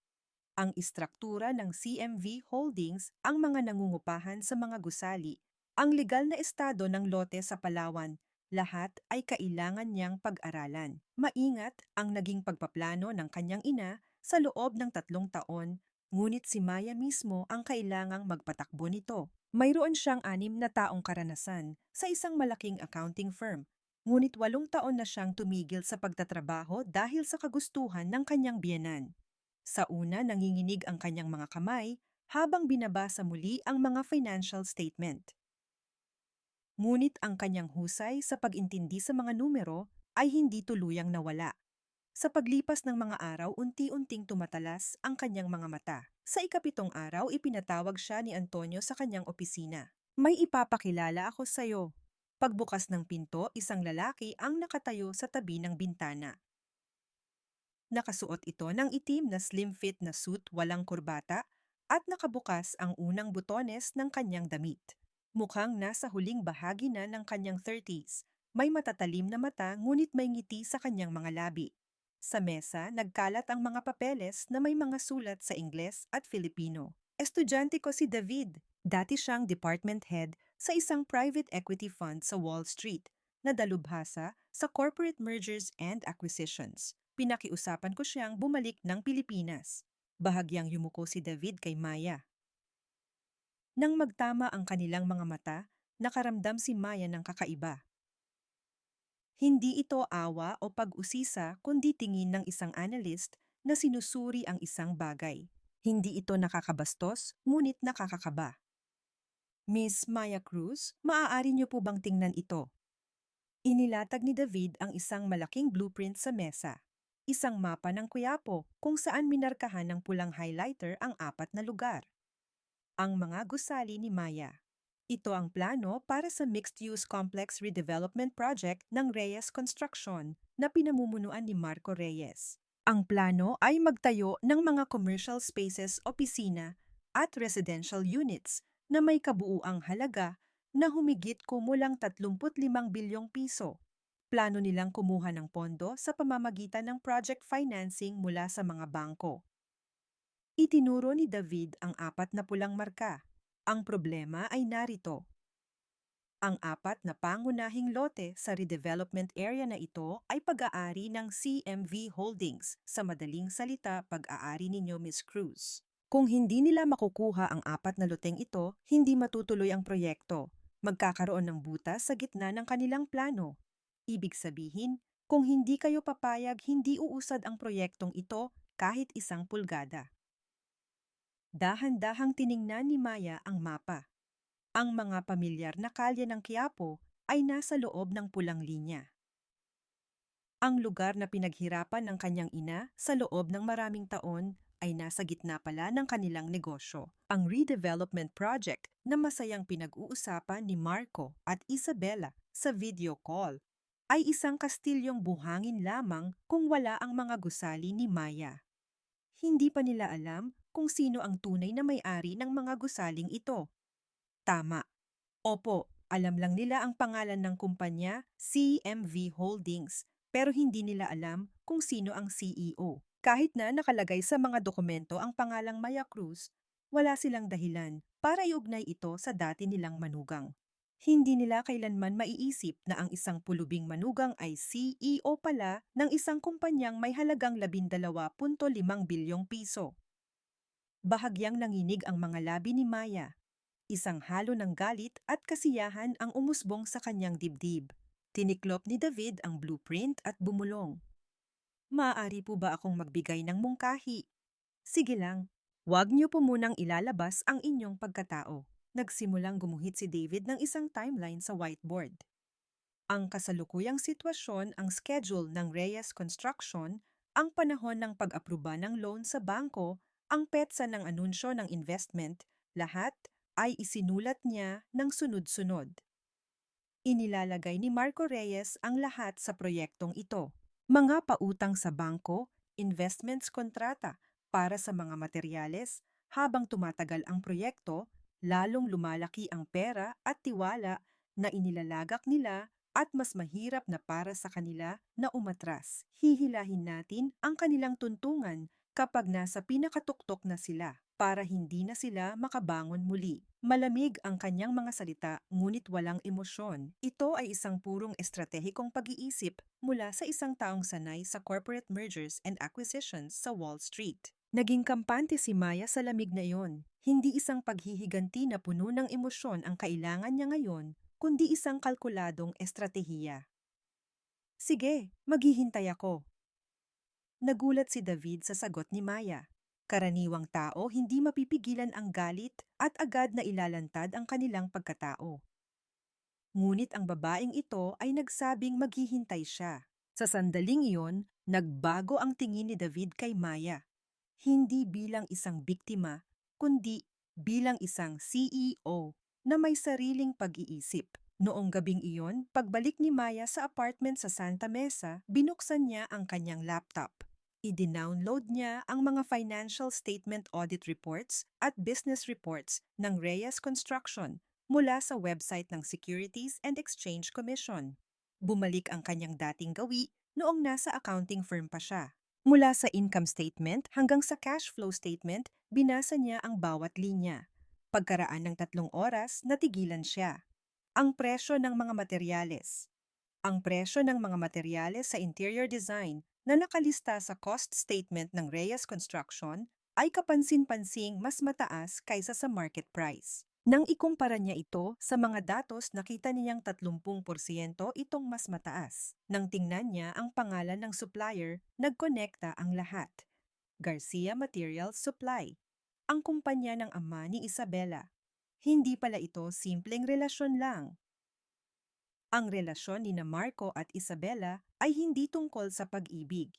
Ang istruktura ng CMV Holdings ang mga nangungupahan sa mga gusali, ang legal na estado ng lote sa Palawan, lahat ay kailangan niyang pag-aralan. Maingat ang naging pagpaplano ng kanyang ina sa loob ng 3 taon, ngunit si Maya mismo ang kailangang magpatakbo nito. Mayroon siyang 6 na taong karanasan sa isang malaking accounting firm, ngunit 8 taon na siyang tumigil sa pagtatrabaho dahil sa kagustuhan ng kanyang biyenan. Sa una, nanginginig ang kanyang mga kamay habang binabasa muli ang mga financial statement. Ngunit ang kanyang husay sa pag-intindi sa mga numero ay hindi tuluyang nawala. Sa paglipas ng mga araw, unti-unting tumatalas ang kanyang mga mata. Sa ika-7 araw, ipinatawag siya ni Antonio sa kanyang opisina. May ipapakilala ako sa'yo. Pagbukas ng pinto, isang lalaki ang nakatayo sa tabi ng bintana. Nakasuot ito ng itim na slim-fit na suit walang kurbata at nakabukas ang unang butones ng kanyang damit. Mukhang nasa huling bahagi na ng kanyang 30s. May matatalim na mata ngunit may ngiti sa kanyang mga labi. Sa mesa, nagkalat ang mga papeles na may mga sulat sa Ingles at Filipino. Estudyante ko si David. Dati siyang department head sa isang private equity fund sa Wall Street na dalubhasa sa corporate mergers and acquisitions. Pinakiusapan ko siyang bumalik ng Pilipinas. Bahagyang yumuko si David kay Maya. Nang magtama ang kanilang mga mata, nakaramdam si Maya ng kakaiba. Hindi ito awa o pag-usisa kundi tingin ng isang analyst na sinusuri ang isang bagay. Hindi ito nakakabastos, ngunit nakakakaba. Miss Maya Cruz, maaari niyo po bang tingnan ito? Inilatag ni David ang isang malaking blueprint sa mesa. Isang mapa ng Quiapo kung saan minarkahan ng pulang highlighter ang 4 na lugar. Ang mga gusali ni Maya. Ito ang plano para sa mixed-use complex redevelopment project ng Reyes Construction na pinamumunuan ni Marco Reyes. Ang plano ay magtayo ng mga commercial spaces, opisina at residential units na may kabuuang halaga na humigit kumulang 35 bilyong piso. Plano nilang kumuha ng pondo sa pamamagitan ng project financing mula sa mga bangko. Itinuro ni David ang 4 na pulang marka. Ang problema ay narito. Ang 4 na pangunahing lote sa redevelopment area na ito ay pag-aari ng CMV Holdings, sa madaling salita pag-aari ninyo Miss Cruz. Kung hindi nila makukuha ang 4 na loteng ito, hindi matutuloy ang proyekto. Magkakaroon ng butas sa gitna ng kanilang plano. Ibig sabihin, kung hindi kayo papayag, hindi uusad ang proyektong ito kahit 1 pulgada. Dahan-dahang tiningnan ni Maya ang mapa. Ang mga pamilyar na kalye ng Quiapo ay nasa loob ng pulang linya. Ang lugar na pinaghirapan ng kanyang ina sa loob ng maraming taon ay nasa gitna pala ng kanilang negosyo. Ang redevelopment project na masayang pinag-uusapan ni Marco at Isabella sa video call ay isang kastilyong buhangin lamang kung wala ang mga gusali ni Maya. Hindi pa nila alam kung sino ang tunay na may-ari ng mga gusaling ito. Tama. Opo, alam lang nila ang pangalan ng kumpanya, CMV Holdings, pero hindi nila alam kung sino ang CEO. Kahit na nakalagay sa mga dokumento ang pangalang Maya Cruz, wala silang dahilan para iugnay ito sa dati nilang manugang. Hindi nila kailanman maiisip na ang isang pulubing manugang ay CEO pala ng isang kumpanyang may halagang 12.5 bilyong piso. Bahagyang nanginig ang mga labi ni Maya. Isang halo ng galit at kasiyahan ang umusbong sa kanyang dibdib. Tiniklop ni David ang blueprint at bumulong. Maaari po ba akong magbigay ng mungkahi? Sige lang. Huwag niyo po munang ilalabas ang inyong pagkatao. Nagsimulang gumuhit si David ng isang timeline sa whiteboard. Ang kasalukuyang sitwasyon ang schedule ng Reyes Construction, ang panahon ng pag-aproba ng loan sa bangko, ang petsa ng anunsyo ng investment, lahat ay isinulat niya ng sunod-sunod. Inilalagay ni Marco Reyes ang lahat sa proyektong ito. Mga pautang sa bangko, investments kontrata para sa mga materyales, habang tumatagal ang proyekto, lalong lumalaki ang pera at tiwala na inilalagak nila at mas mahirap na para sa kanila na umatras. Hihilahin natin ang kanilang tuntungan kapag nasa pinakatuktok na sila para hindi na sila makabangon muli. Malamig ang kanyang mga salita ngunit walang emosyon. Ito ay isang purong estratehikong pag-iisip mula sa isang taong sanay sa corporate mergers and acquisitions sa Wall Street. Naging kampante si Maya sa lamig na iyon. Hindi isang paghihiganti na puno ng emosyon ang kailangan niya ngayon, kundi isang kalkuladong estratehiya. Sige, maghihintay ako. Nagulat si David sa sagot ni Maya. Karaniwang tao hindi mapipigilan ang galit at agad na ilalantad ang kanilang pagkatao. Ngunit ang babaeng ito ay nagsabing maghihintay siya. Sa sandaling iyon, nagbago ang tingin ni David kay Maya. Hindi bilang isang biktima, kundi bilang isang CEO na may sariling pag-iisip. Noong gabing iyon, pagbalik ni Maya sa apartment sa Santa Mesa, binuksan niya ang kanyang laptop. I-download niya ang mga financial statement audit reports at business reports ng Reyes Construction mula sa website ng Securities and Exchange Commission. Bumalik ang kanyang dating gawi noong nasa accounting firm pa siya. Mula sa income statement hanggang sa cash flow statement, binasa niya ang bawat linya. Pagkaraan ng 3 oras, natigilan siya. Ang presyo ng mga materyales. Ang presyo ng mga materyales sa interior design na nakalista sa cost statement ng Reyes Construction ay kapansin-pansing mas mataas kaysa sa market price. Nang ikumpara niya ito sa mga datos, nakita niyang 30% itong mas mataas. Nang tingnan niya ang pangalan ng supplier, nagkonekta ang lahat. Garcia Materials Supply, ang kumpanya ng ama ni Isabela. Hindi pala ito simpleng relasyon lang. Ang relasyon ni Marco at Isabela ay hindi tungkol sa pag-ibig.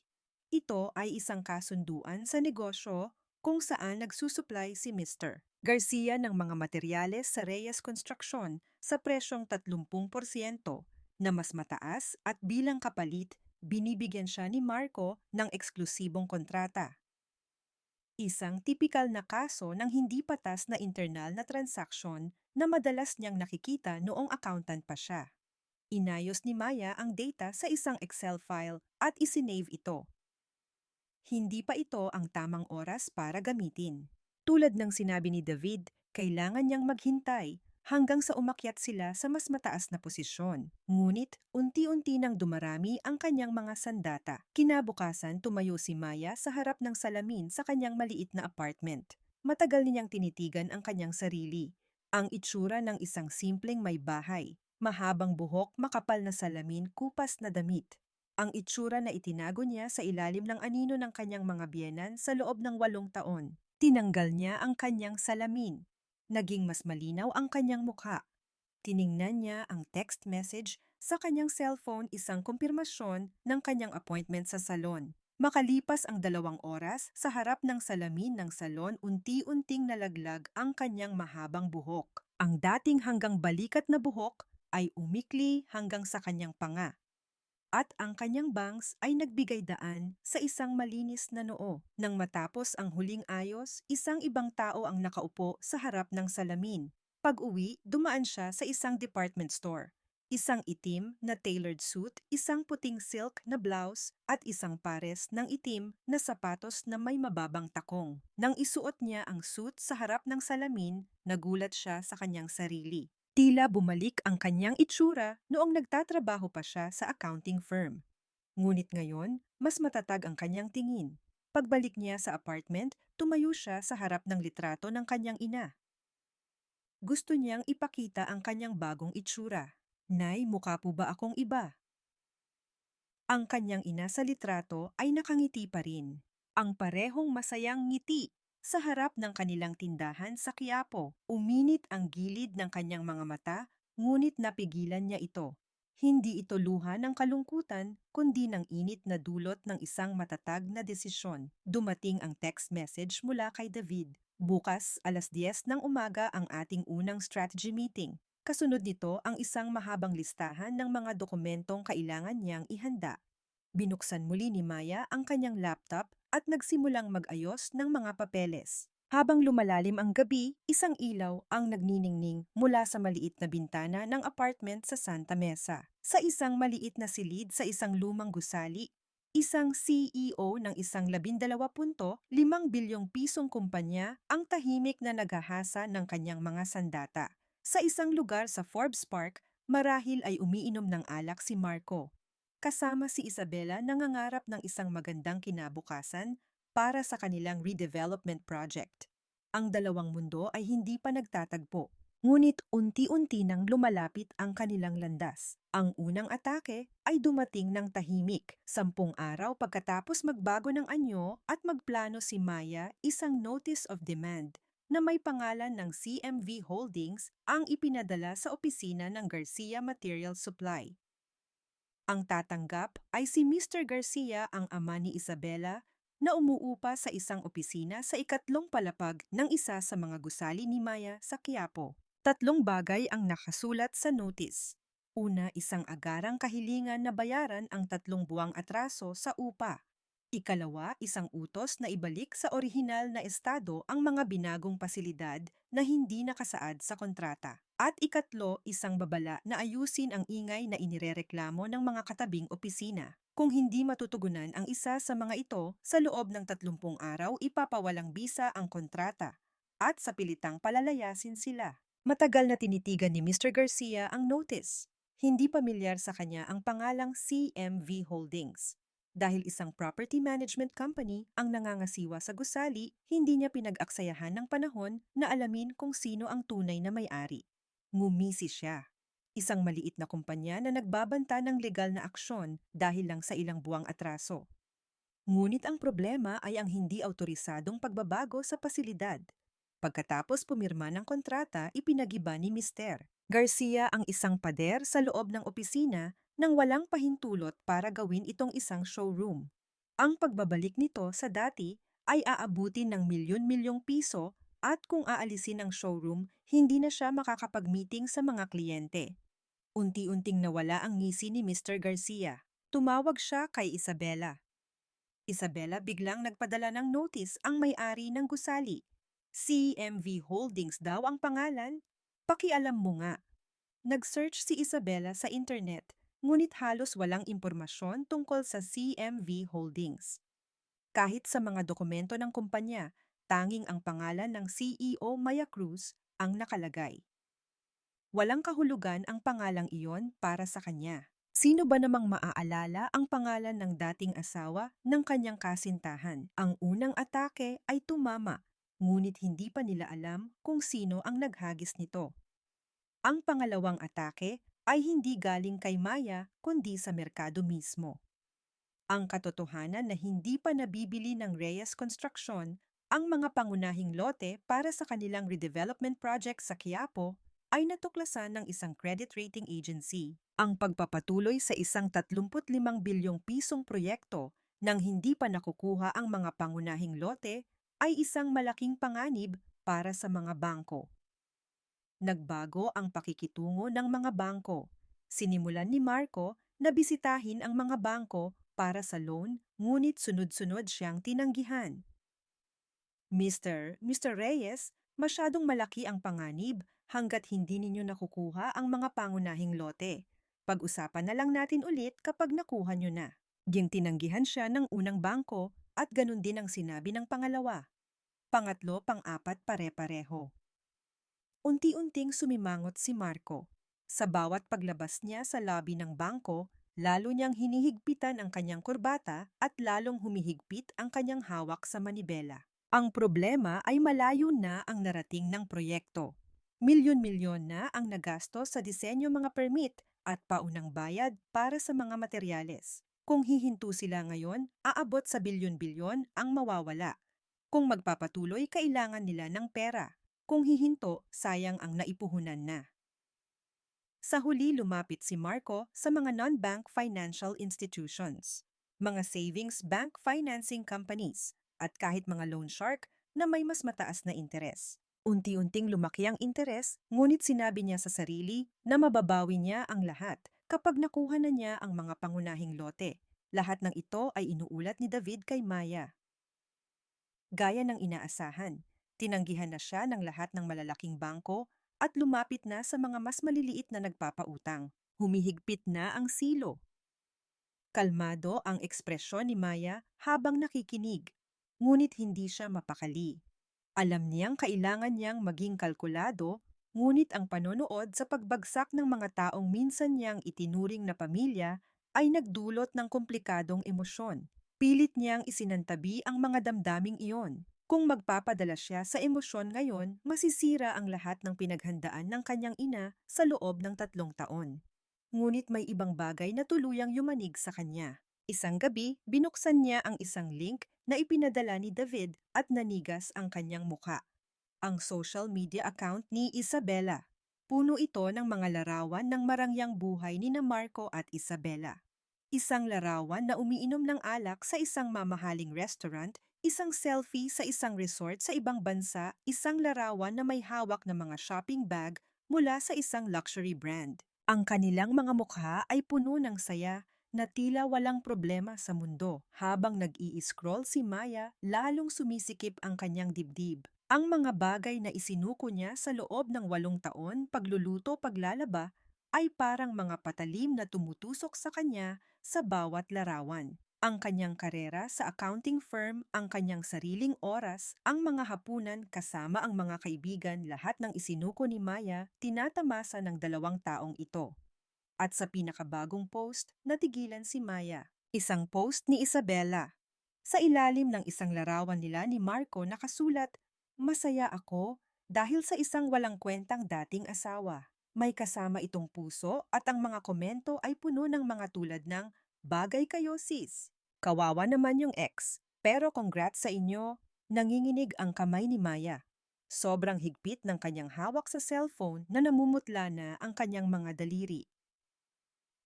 Ito ay isang kasunduan sa negosyo kung saan nagsusupply si Mr. Garcia ng mga materyales sa Reyes Construction sa presyong 30% na mas mataas at bilang kapalit, binibigyan siya ni Marco ng eksklusibong kontrata. Isang tipikal na kaso ng hindi patas na internal na transaksyon na madalas niyang nakikita noong accountant pa siya. Inayos ni Maya ang data sa isang Excel file at isinave ito. Hindi pa ito ang tamang oras para gamitin. Tulad ng sinabi ni David, kailangan niyang maghintay hanggang sa umakyat sila sa mas mataas na posisyon. Ngunit unti-unti nang dumarami ang kanyang mga sandata. Kinabukasan tumayo si Maya sa harap ng salamin sa kanyang maliit na apartment. Matagal niyang tinitigan ang kanyang sarili. Ang itsura ng isang simpleng may bahay. Mahabang buhok, makapal na salamin, kupas na damit. Ang itsura na itinago niya sa ilalim ng anino ng kanyang mga biyenan sa loob ng 8 taon. Tinanggal niya ang kanyang salamin. Naging mas malinaw ang kanyang mukha. Tiningnan niya ang text message sa kanyang cellphone, isang kumpirmasyon ng kanyang appointment sa salon. Makalipas ang 2 oras, sa harap ng salamin ng salon, unti-unting nalaglag ang kanyang mahabang buhok. Ang dating hanggang balikat na buhok ay umikli hanggang sa kanyang panga. At ang kanyang bangs ay nagbigay daan sa isang malinis na noo. Nang matapos ang huling ayos, isang ibang tao ang nakaupo sa harap ng salamin. Pag-uwi, dumaan siya sa isang department store. Isang itim na tailored suit, isang puting silk na blouse, at isang pares ng itim na sapatos na may mababang takong. Nang isuot niya ang suit sa harap ng salamin, nagulat siya sa kanyang sarili. Tila bumalik ang kanyang itsura noong nagtatrabaho pa siya sa accounting firm. Ngunit ngayon, mas matatag ang kanyang tingin. Pagbalik niya sa apartment, tumayo siya sa harap ng litrato ng kanyang ina. Gusto niyang ipakita ang kanyang bagong itsura. Nay, mukha po ba akong iba? Ang kanyang ina sa litrato ay nakangiti pa rin. Ang parehong masayang ngiti. Sa harap ng kanilang tindahan sa Quiapo, uminit ang gilid ng kanyang mga mata, ngunit napigilan niya ito. Hindi ito luha ng kalungkutan, kundi ng init na dulot ng isang matatag na desisyon. Dumating ang text message mula kay David. Bukas, 10:00 ng umaga ang ating unang strategy meeting. Kasunod nito ang isang mahabang listahan ng mga dokumentong kailangan niyang ihanda. Binuksan muli ni Maya ang kanyang laptop at nagsimulang mag-ayos ng mga papeles. Habang lumalalim ang gabi, isang ilaw ang nagniningning mula sa maliit na bintana ng apartment sa Santa Mesa. Sa isang maliit na silid sa isang lumang gusali, isang CEO ng isang 12.5 bilyong pisong kumpanya ang tahimik na naghahasa ng kanyang mga sandata. Sa isang lugar sa Forbes Park, marahil ay umiinom ng alak si Marco. Kasama si Isabela nangangarap ng isang magandang kinabukasan para sa kanilang redevelopment project. Ang dalawang mundo ay hindi pa nagtatagpo, ngunit unti-unti nang lumalapit ang kanilang landas. Ang unang atake ay dumating ng tahimik, 10 araw pagkatapos magbago ng anyo at magplano si Maya, isang notice of demand na may pangalan ng CMV Holdings ang ipinadala sa opisina ng Garcia Material Supply. Ang tatanggap ay si Mr. Garcia, ang ama ni Isabela, na umuupa sa isang opisina sa ikatlong palapag ng isa sa mga gusali ni Maya sa Quiapo. 3 bagay ang nakasulat sa notice. Una, isang agarang kahilingan na bayaran ang 3 buwang atraso sa upa. Ikalawa, isang utos na ibalik sa orihinal na estado ang mga binagong pasilidad na hindi nakasaad sa kontrata. At ikatlo, isang babala na ayusin ang ingay na inirereklamo ng mga katabing opisina. Kung hindi matutugunan ang isa sa mga ito, sa loob ng 30 araw ipapawalang bisa ang kontrata at sa pilitang palalayasin sila. Matagal na tinitigan ni Mr. Garcia ang notice. Hindi pamilyar sa kanya ang pangalang CMV Holdings. Dahil isang property management company ang nangangasiwa sa gusali, hindi niya pinag-aksayahan ng panahon na alamin kung sino ang tunay na may-ari. Ngumisi siya. Isang maliit na kumpanya na nagbabanta ng legal na aksyon dahil lang sa ilang buwang atraso. Ngunit ang problema ay ang hindi autorisadong pagbabago sa pasilidad. Pagkatapos pumirma ng kontrata, ipinagiba ni Mr. Garcia ang isang pader sa loob ng opisina nang walang pahintulot para gawin itong isang showroom. Ang pagbabalik nito sa dati ay aabutin ng milyon-milyong piso at kung aalisin ang showroom, hindi na siya makakapag-meeting sa mga kliyente. Unti-unting nawala ang ngisi ni Mr. Garcia. Tumawag siya kay Isabela. Isabela, biglang nagpadala ng notice ang may-ari ng gusali. CMV Holdings daw ang pangalan. Pakialam mo nga. Nag-search si Isabela sa internet, ngunit halos walang impormasyon tungkol sa CMV Holdings. Kahit sa mga dokumento ng kumpanya, tanging ang pangalan ng CEO Maya Cruz ang nakalagay. Walang kahulugan ang pangalang iyon para sa kanya. Sino ba namang maaalala ang pangalan ng dating asawa ng kanyang kasintahan? Ang unang atake ay tumama, ngunit hindi pa nila alam kung sino ang naghagis nito. Ang pangalawang atake ay hindi galing kay Maya kundi sa merkado mismo. Ang katotohanan na hindi pa nabibili ng Reyes Construction ang mga pangunahing lote para sa kanilang redevelopment project sa Quiapo ay natuklasan ng isang credit rating agency. Ang pagpapatuloy sa isang 35 bilyong pisong proyekto Nang hindi pa nakukuha ang mga pangunahing lote, ay isang malaking panganib para sa mga bangko. Nagbago ang pakikitungo ng mga bangko. Sinimulan ni Marco na bisitahin ang mga bangko para sa loan, ngunit sunod-sunod siyang tinanggihan. Mr. Reyes, masyadong malaki ang panganib hanggat hindi ninyo nakukuha ang mga pangunahing lote. Pag-usapan na lang natin ulit kapag nakuha nyo na. Ging tinanggihan siya ng unang bangko at ganun din ang sinabi ng pangalawa. Pangatlo, pang-apat, pare-pareho. Unti-unting sumimangot si Marco. Sa bawat paglabas niya sa lobby ng bangko, lalo niyang hinihigpitan ang kanyang kurbata at lalong humihigpit ang kanyang hawak sa manibela. Ang problema ay malayo na ang narating ng proyekto. Milyon-milyon na ang nagasto sa disenyo mga permit at paunang bayad para sa mga materyales. Kung hihinto sila ngayon, aabot sa bilyon-bilyon ang mawawala. Kung magpapatuloy, kailangan nila ng pera. Kung hihinto, sayang ang naipuhunan na. Sa huli lumapit si Marco sa mga non-bank financial institutions, mga savings bank financing companies, at kahit mga loan shark na may mas mataas na interes. Unti-unting lumaki ang interes, ngunit sinabi niya sa sarili na mababawi niya ang lahat kapag nakuha na niya ang mga pangunahing lote. Lahat ng ito ay inuulat ni David kay Maya. Gaya ng inaasahan, tinanggihan na siya ng lahat ng malalaking bangko at lumapit na sa mga mas maliliit na nagpapautang. Humihigpit na ang silo. Kalmado ang ekspresyon ni Maya habang nakikinig, ngunit hindi siya mapakali. Alam niyang kailangan niyang maging kalkulado, ngunit ang panonood sa pagbagsak ng mga taong minsan niyang itinuring na pamilya ay nagdulot ng komplikadong emosyon. Pilit niyang isinantabi ang mga damdaming iyon. Kung magpapadala siya sa emosyon ngayon, masisira ang lahat ng pinaghandaan ng kanyang ina sa loob ng 3 taon. Ngunit may ibang bagay na tuluyang yumanig sa kanya. Isang gabi, binuksan niya ang isang link na ipinadala ni David at nanigas ang kanyang muka. Ang social media account ni Isabela. Puno ito ng mga larawan ng marangyang buhay ni na Marco at Isabela. Isang larawan na umiinom ng alak sa isang mamahaling restaurant, isang selfie sa isang resort sa ibang bansa, isang larawan na may hawak na mga shopping bag mula sa isang luxury brand. Ang kanilang mga mukha ay puno ng saya na tila walang problema sa mundo. Habang nag-i-scroll si Maya, lalong sumisikip ang kanyang dibdib. Ang mga bagay na isinuko niya sa loob ng 8 taon, pagluluto, paglalaba, ay parang mga patalim na tumutusok sa kanya sa bawat larawan. Ang kanyang karera sa accounting firm, ang kanyang sariling oras, ang mga hapunan kasama ang mga kaibigan, lahat ng isinuko ni Maya, tinatamasa ng 2 taong ito. At sa pinakabagong post, natigilan si Maya. Isang post ni Isabela. Sa ilalim ng isang larawan nila ni Marco nakasulat, "Masaya ako dahil sa isang walang kwentang dating asawa." May kasama itong puso at ang mga komento ay puno ng mga tulad ng, "Bagay kayo sis." Kawawa naman yung ex. Pero congrats sa inyo. Nanginginig ang kamay ni Maya. Sobrang higpit ng kanyang hawak sa cellphone na namumutla na ang kanyang mga daliri.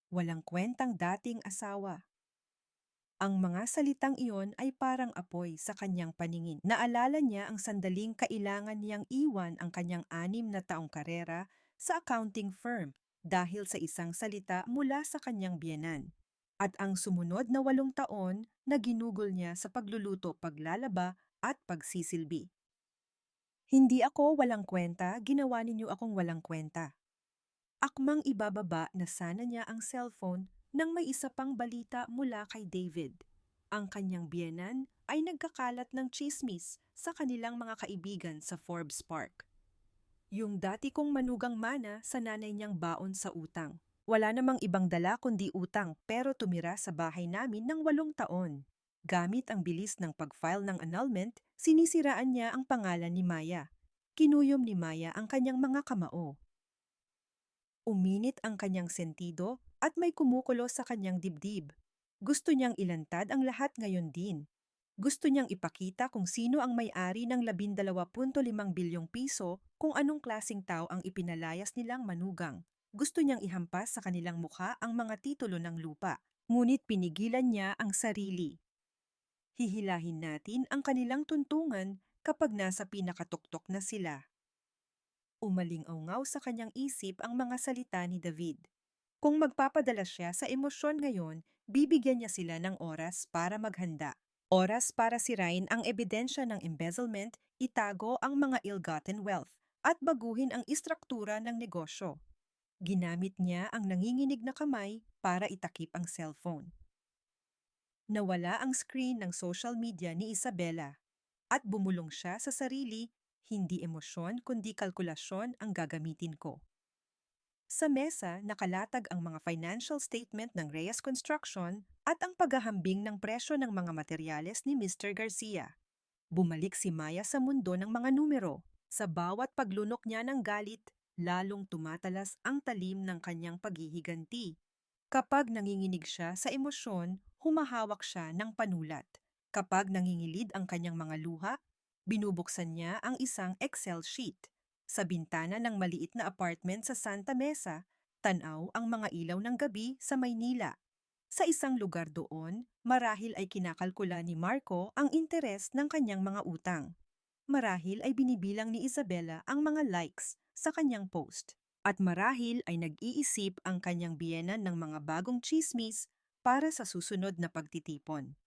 Walang kwentang dating asawa. Ang mga salitang iyon ay parang apoy sa kanyang paningin. Naalala niya ang sandaling kailangan niyang iwan ang kanyang 6 na taong karera sa accounting firm dahil sa isang salita mula sa kanyang biyenan. At ang sumunod na 8 taon na ginugol niya sa pagluluto, paglalaba at pagsisilbi. Hindi ako walang kwenta, ginawa ninyo akong walang kwenta. Akmang ibababa na sana niya ang cellphone nang may isa pang balita mula kay David. Ang kanyang biyenan ay nagkakalat ng tsismis sa kanilang mga kaibigan sa Forbes Park. Yung dati kong manugang mana sa nanay niyang baon sa utang. Wala namang ibang dala kundi utang pero tumira sa bahay namin ng 8 taon. Gamit ang bilis ng pag-file ng annulment, sinisiraan niya ang pangalan ni Maya. Kinuyom ni Maya ang kanyang mga kamao. Uminit ang kanyang sentido at may kumukulo sa kanyang dibdib. Gusto niyang ilantad ang lahat ngayon din. Gusto niyang ipakita kung sino ang may-ari ng 12.5 bilyong piso, kung anong klasing tao ang ipinalayas nilang manugang. Gusto niyang ihampas sa kanilang mukha ang mga titulo ng lupa. Ngunit pinigilan niya ang sarili. Hihilahin natin ang kanilang tuntungan kapag nasa pinakatuktok na sila. Umaling-aungaw sa kanyang isip ang mga salita ni David. Kung magpapadala siya sa emosyon ngayon, bibigyan niya sila ng oras para maghanda. Oras para sirain ang ebidensya ng embezzlement, itago ang mga ill-gotten wealth, at baguhin ang istruktura ng negosyo. Ginamit niya ang nanginginig na kamay para itakip ang cellphone. Nawala ang screen ng social media ni Isabela at bumulong siya sa sarili, hindi emosyon kundi kalkulasyon ang gagamitin ko. Sa mesa, nakalatag ang mga financial statement ng Reyes Construction at ang paghahambing ng presyo ng mga materyales ni Mr. Garcia. Bumalik si Maya sa mundo ng mga numero. Sa bawat paglunok niya ng galit, lalong tumatalas ang talim ng kanyang paghihiganti. Kapag nanginginig siya sa emosyon, humahawak siya ng panulat. Kapag nangingilid ang kanyang mga luha, binubuksan niya ang isang Excel sheet. Sa bintana ng maliit na apartment sa Santa Mesa, tanaw ang mga ilaw ng gabi sa Maynila. Sa isang lugar doon, marahil ay kinakalkula ni Marco ang interes ng kanyang mga utang. Marahil ay binibilang ni Isabela ang mga likes sa kanyang post. At marahil ay nag-iisip ang kanyang biyenan ng mga bagong chismis para sa susunod na pagtitipon.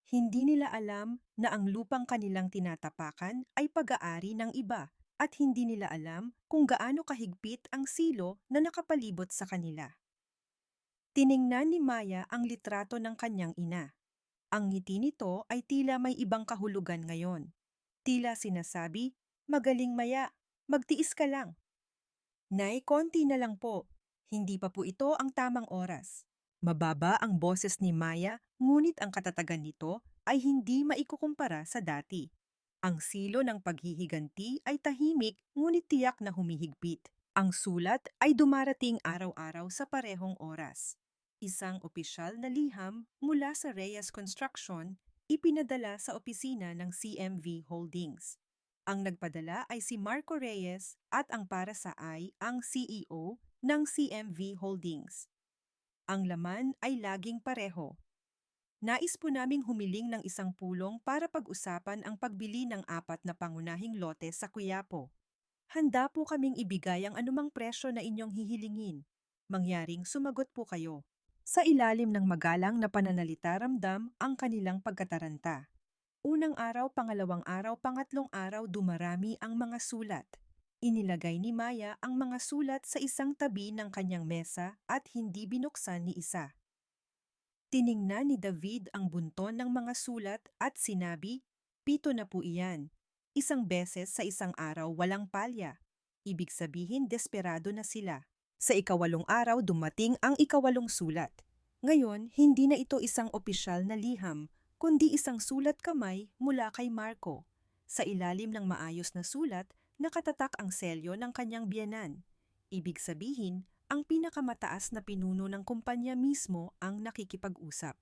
Hindi nila alam na ang lupang kanilang tinatapakan ay pag-aari ng iba at hindi nila alam kung gaano kahigpit ang silo na nakapalibot sa kanila. Tiningnan ni Maya ang litrato ng kanyang ina. Ang ngiti nito ay tila may ibang kahulugan ngayon. Tila sinasabi, "Magaling Maya, magtiis ka lang." "Nay, konti na lang po. Hindi pa po ito ang tamang oras." Mababa ang boses ni Maya, ngunit ang katatagan nito ay hindi maikukumpara sa dati. Ang silo ng paghihiganti ay tahimik ngunit tiyak na humihigpit. Ang sulat ay dumarating araw-araw sa parehong oras. Isang opisyal na liham mula sa Reyes Construction, ipinadala sa opisina ng CMV Holdings. Ang nagpadala ay si Marco Reyes at ang para sa ay ang CEO ng CMV Holdings. Ang laman ay laging pareho. Nais po naming humiling ng isang pulong para pag-usapan ang pagbili ng 4 na pangunahing lote sa Quiapo. Handa po kaming ibigay ang anumang presyo na inyong hihilingin. Mangyaring sumagot po kayo. Sa ilalim ng magalang na pananalita ramdam ang kanilang pagkataranta. Unang araw, pangalawang araw, pangatlong araw dumarami ang mga sulat. Inilagay ni Maya ang mga sulat sa isang tabi ng kanyang mesa at hindi binuksan ni isa. Tiningnan ni David ang bunton ng mga sulat at sinabi, "Pito na po iyan. Isang beses sa isang araw walang palya. Ibig sabihin desperado na sila." Sa ikawalong araw dumating ang ikawalong sulat. Ngayon, hindi na ito isang opisyal na liham, kundi isang sulat kamay mula kay Marco. Sa ilalim ng maayos na sulat, nakatatak ang selyo ng kanyang biyenan. Ibig sabihin, ang pinakamataas na pinuno ng kumpanya mismo ang nakikipag-usap.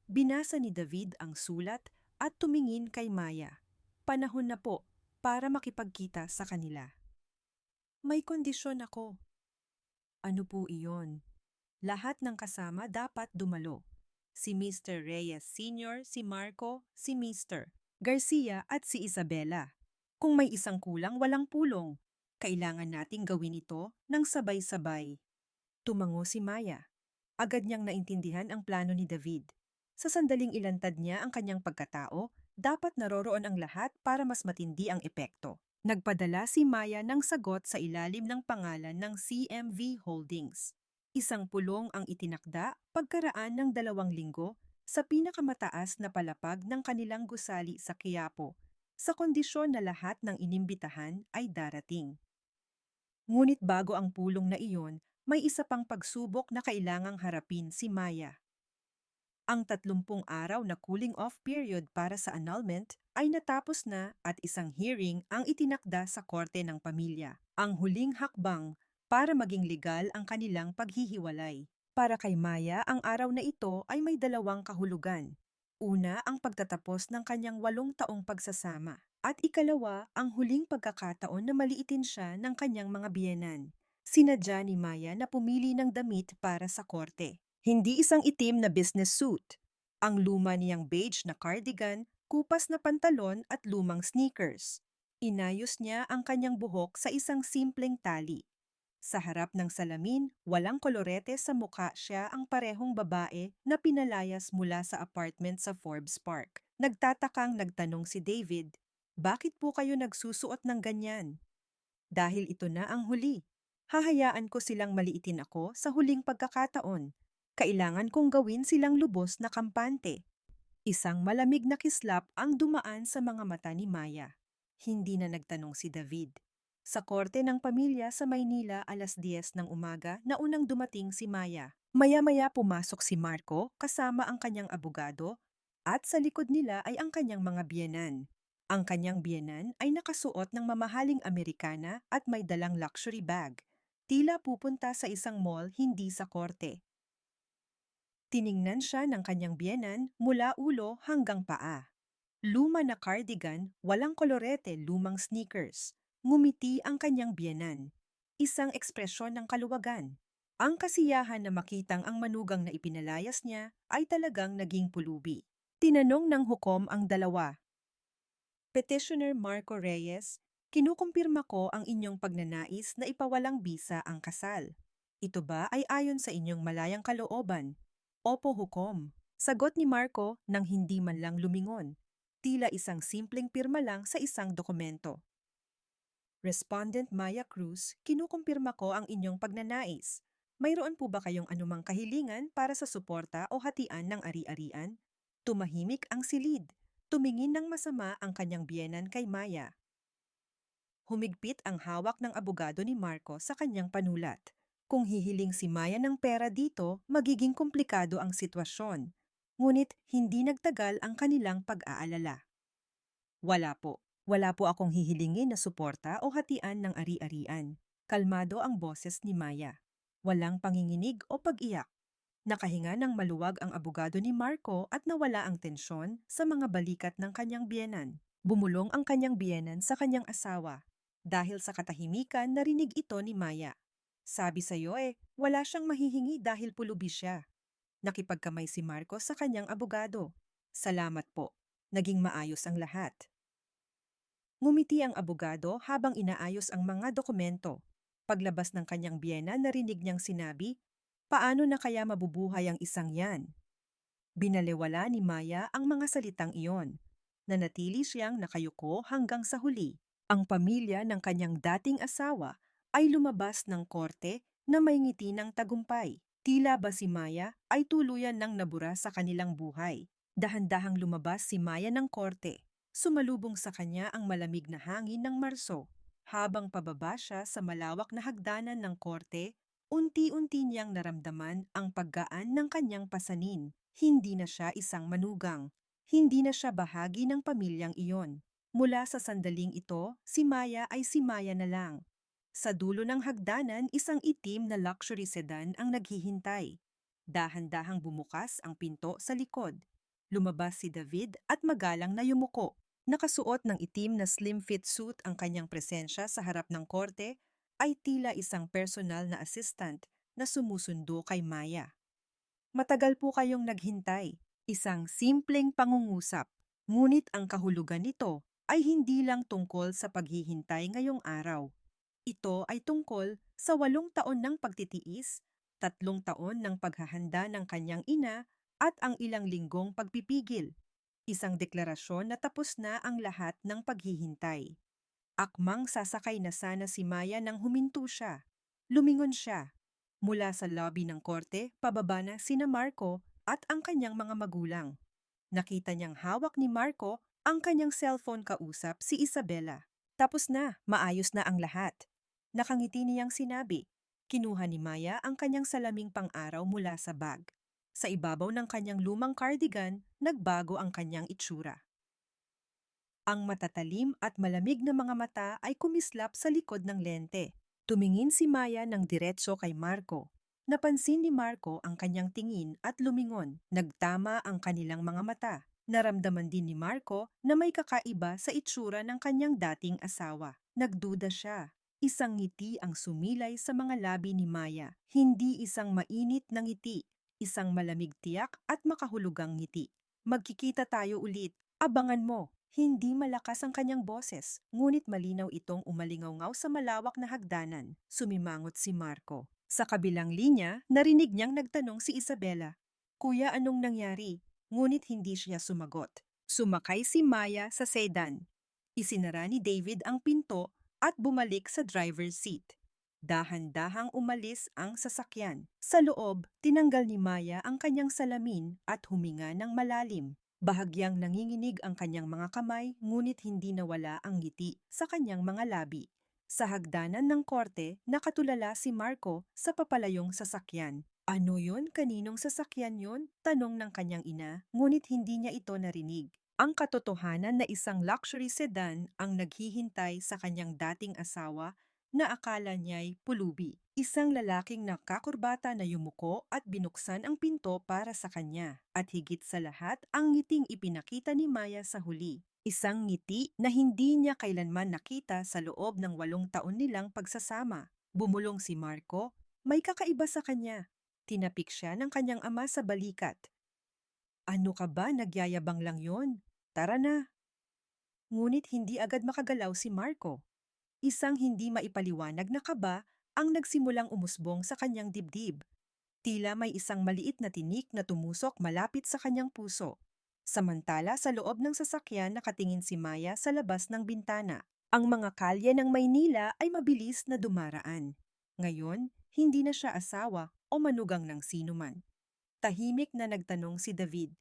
Binasa ni David ang sulat at tumingin kay Maya. Panahon na po para makipagkita sa kanila. "May kondisyon ako." "Ano po iyon?" "Lahat ng kasama dapat dumalo. Si Mr. Reyes Sr., si Marco, si Mr. Garcia at si Isabela. Kung may isang kulang, walang pulong. Kailangan nating gawin ito ng sabay-sabay." Tumango si Maya. Agad niyang naintindihan ang plano ni David. Sa sandaling ilantad niya ang kanyang pagkatao, dapat naroroon ang lahat para mas matindi ang epekto. Nagpadala si Maya ng sagot sa ilalim ng pangalan ng CMV Holdings. Isang pulong ang itinakda pagkaraan ng 2 linggo sa pinakamataas na palapag ng kanilang gusali sa Quiapo, sa kondisyon na lahat ng inimbitahan ay darating. Ngunit bago ang pulong na iyon, may isa pang pagsubok na kailangang harapin si Maya. Ang 30 araw na cooling-off period para sa annulment ay natapos na at isang hearing ang itinakda sa Korte ng Pamilya, ang huling hakbang para maging legal ang kanilang paghihiwalay. Para kay Maya, ang araw na ito ay may 2 kahulugan. Una, ang pagtatapos ng kanyang 8 taong pagsasama. At ikalawa, ang huling pagkakataon na maliitin siya ng kanyang mga biyenan. Sinadya ni Maya na pumili ng damit para sa korte. Hindi isang itim na business suit. Ang luma niyang beige na cardigan, kupas na pantalon at lumang sneakers. Inayos niya ang kanyang buhok sa isang simpleng tali. Sa harap ng salamin, walang kolorete sa mukha, siya ang parehong babae na pinalayas mula sa apartment sa Forbes Park. Nagtatakang nagtanong si David, "Bakit po kayo nagsusuot ng ganyan?" "Dahil ito na ang huli. Hahayaan ko silang maliitin ako sa huling pagkakataon. Kailangan kong gawin silang lubos na kampante." Isang malamig na kislap ang dumaan sa mga mata ni Maya. Hindi na nagtanong si David. Sa korte ng pamilya sa Maynila 10:00 ng umaga na unang dumating si Maya. Maya-maya pumasok si Marco kasama ang kanyang abogado at sa likod nila ay ang kanyang mga biyenan. Ang kanyang biyenan ay nakasuot ng mamahaling Amerikana at may dalang luxury bag. Tila pupunta sa isang mall, hindi sa korte. Tiningnan siya ng kanyang biyenan mula ulo hanggang paa. Luma na cardigan, walang kolorete, lumang sneakers. Ngumiti ang kanyang biyenan. Isang ekspresyon ng kaluwagan. Ang kasiyahan na makitang ang manugang na ipinalayas niya ay talagang naging pulubi. Tinanong ng hukom ang dalawa. Petitioner Marco Reyes, kinukumpirma ko ang inyong pagnanais na ipawalang bisa ang kasal. Ito ba ay ayon sa inyong malayang kalooban? Opo, hukom. Sagot ni Marco nang hindi man lang lumingon. Tila isang simpleng pirma lang sa isang dokumento. Respondent Maya Cruz, kinukumpirma ko ang inyong pagnanais. Mayroon po ba kayong anumang kahilingan para sa suporta o hatian ng ari-arian? Tumahimik ang silid. Tumingin ng masama ang kanyang biyenan kay Maya. Humigpit ang hawak ng abogado ni Marco sa kanyang panulat. Kung hihiling si Maya ng pera dito, magiging komplikado ang sitwasyon. Ngunit hindi nagtagal ang kanilang pag-aalala. Wala po. Wala po akong hihilingin na suporta o hatian ng ari-arian. Kalmado ang boses ni Maya. Walang panginginig o pag-iyak. Nakahinga ng maluwag ang abogado ni Marco at nawala ang tensyon sa mga balikat ng kanyang biyenan. Bumulong ang kanyang biyenan sa kanyang asawa. Dahil sa katahimikan, narinig ito ni Maya. Sabi sa'yo wala siyang mahihingi dahil pulubi siya. Nakipagkamay si Marco sa kanyang abogado. Salamat po. Naging maayos ang lahat. Ngumiti ang abogado habang inaayos ang mga dokumento. Paglabas ng kanyang biyena, narinig niyang sinabi, "Paano na kaya mabubuhay ang isang yan?" Binalewala ni Maya ang mga salitang iyon. Nanatili siyang nakayuko hanggang sa huli. Ang pamilya ng kanyang dating asawa ay lumabas ng korte na may ngiti ng tagumpay. Tila ba si Maya ay tuluyan ng nabura sa kanilang buhay. Dahan-dahang lumabas si Maya ng korte. Sumalubong sa kanya ang malamig na hangin ng Marso. Habang pababa siya sa malawak na hagdanan ng korte, unti-unti niyang naramdaman ang paggaan ng kanyang pasanin. Hindi na siya isang manugang. Hindi na siya bahagi ng pamilyang iyon. Mula sa sandaling ito, si Maya ay si Maya na lang. Sa dulo ng hagdanan, isang itim na luxury sedan ang naghihintay. Dahan-dahang bumukas ang pinto sa likod. Lumabas si David at magalang na yumuko. Nakasuot ng itim na slim-fit suit, ang kanyang presensya sa harap ng korte ay tila isang personal na assistant na sumusundo kay Maya. Matagal po kayong naghintay. Isang simpleng pangungusap. Ngunit ang kahulugan nito ay hindi lang tungkol sa paghihintay ngayong araw. Ito ay tungkol sa 8 taon ng pagtitiis, 3 taon ng paghahanda ng kanyang ina at ang ilang linggong pagpipigil. Isang deklarasyon na tapos na ang lahat ng paghihintay. Akmang sasakay na sana si Maya nang huminto siya. Lumingon siya. Mula sa lobby ng korte, pababa na sina Marco at ang kanyang mga magulang. Nakita niyang hawak ni Marco ang kanyang cellphone, kausap si Isabela. Tapos na, maayos na ang lahat. Nakangiti niyang sinabi. Kinuha ni Maya ang kanyang salaming pang-araw mula sa bag. Sa ibabaw ng kanyang lumang cardigan, nagbago ang kanyang itsura. Ang matatalim at malamig na mga mata ay kumislap sa likod ng lente. Tumingin si Maya ng diretso kay Marco. Napansin ni Marco ang kanyang tingin at lumingon. Nagtama ang kanilang mga mata. Naramdaman din ni Marco na may kakaiba sa itsura ng kanyang dating asawa. Nagduda siya. Isang ngiti ang sumilay sa mga labi ni Maya. Hindi isang mainit na ngiti. Isang malamig tiyak at makahulugang ngiti. Magkikita tayo ulit. Abangan mo. Hindi malakas ang kanyang boses, ngunit malinaw itong umalingaw sa malawak na hagdanan. Sumimangot si Marco. Sa kabilang linya, narinig niyang nagtanong si Isabela. Kuya, anong nangyari? Ngunit hindi siya sumagot. Sumakay si Maya sa sedan. Isinara ni David ang pinto at bumalik sa driver's seat. Dahan-dahang umalis ang sasakyan. Sa loob, tinanggal ni Maya ang kanyang salamin at huminga ng malalim. Bahagyang nanginginig ang kanyang mga kamay, ngunit hindi nawala ang ngiti sa kanyang mga labi. Sa hagdanan ng korte, nakatulala si Marco sa papalayong sasakyan. Ano yun? Kaninong sasakyan yun? Tanong ng kanyang ina, ngunit hindi niya ito narinig. Ang katotohanan na isang luxury sedan ang naghihintay sa kanyang dating asawa na akala niya'y pulubi. Isang lalaking nakakurbata na yumuko at binuksan ang pinto para sa kanya. At higit sa lahat, ang ngiting ipinakita ni Maya sa huli. Isang ngiti na hindi niya kailanman nakita sa loob ng 8 taon nilang pagsasama. Bumulong si Marco, may kakaiba sa kanya. Tinapik siya ng kanyang ama sa balikat. Ano ka ba, nagyayabang lang yon. Tara na. Ngunit hindi agad makagalaw si Marco. Isang hindi maipaliwanag na kaba ang nagsimulang umusbong sa kanyang dibdib. Tila may isang maliit na tinik na tumusok malapit sa kanyang puso. Samantala sa loob ng sasakyan nakatingin si Maya sa labas ng bintana. Ang mga kalye ng Maynila ay mabilis na dumaraan. Ngayon, hindi na siya asawa o manugang ng sinuman. Tahimik na nagtanong si David,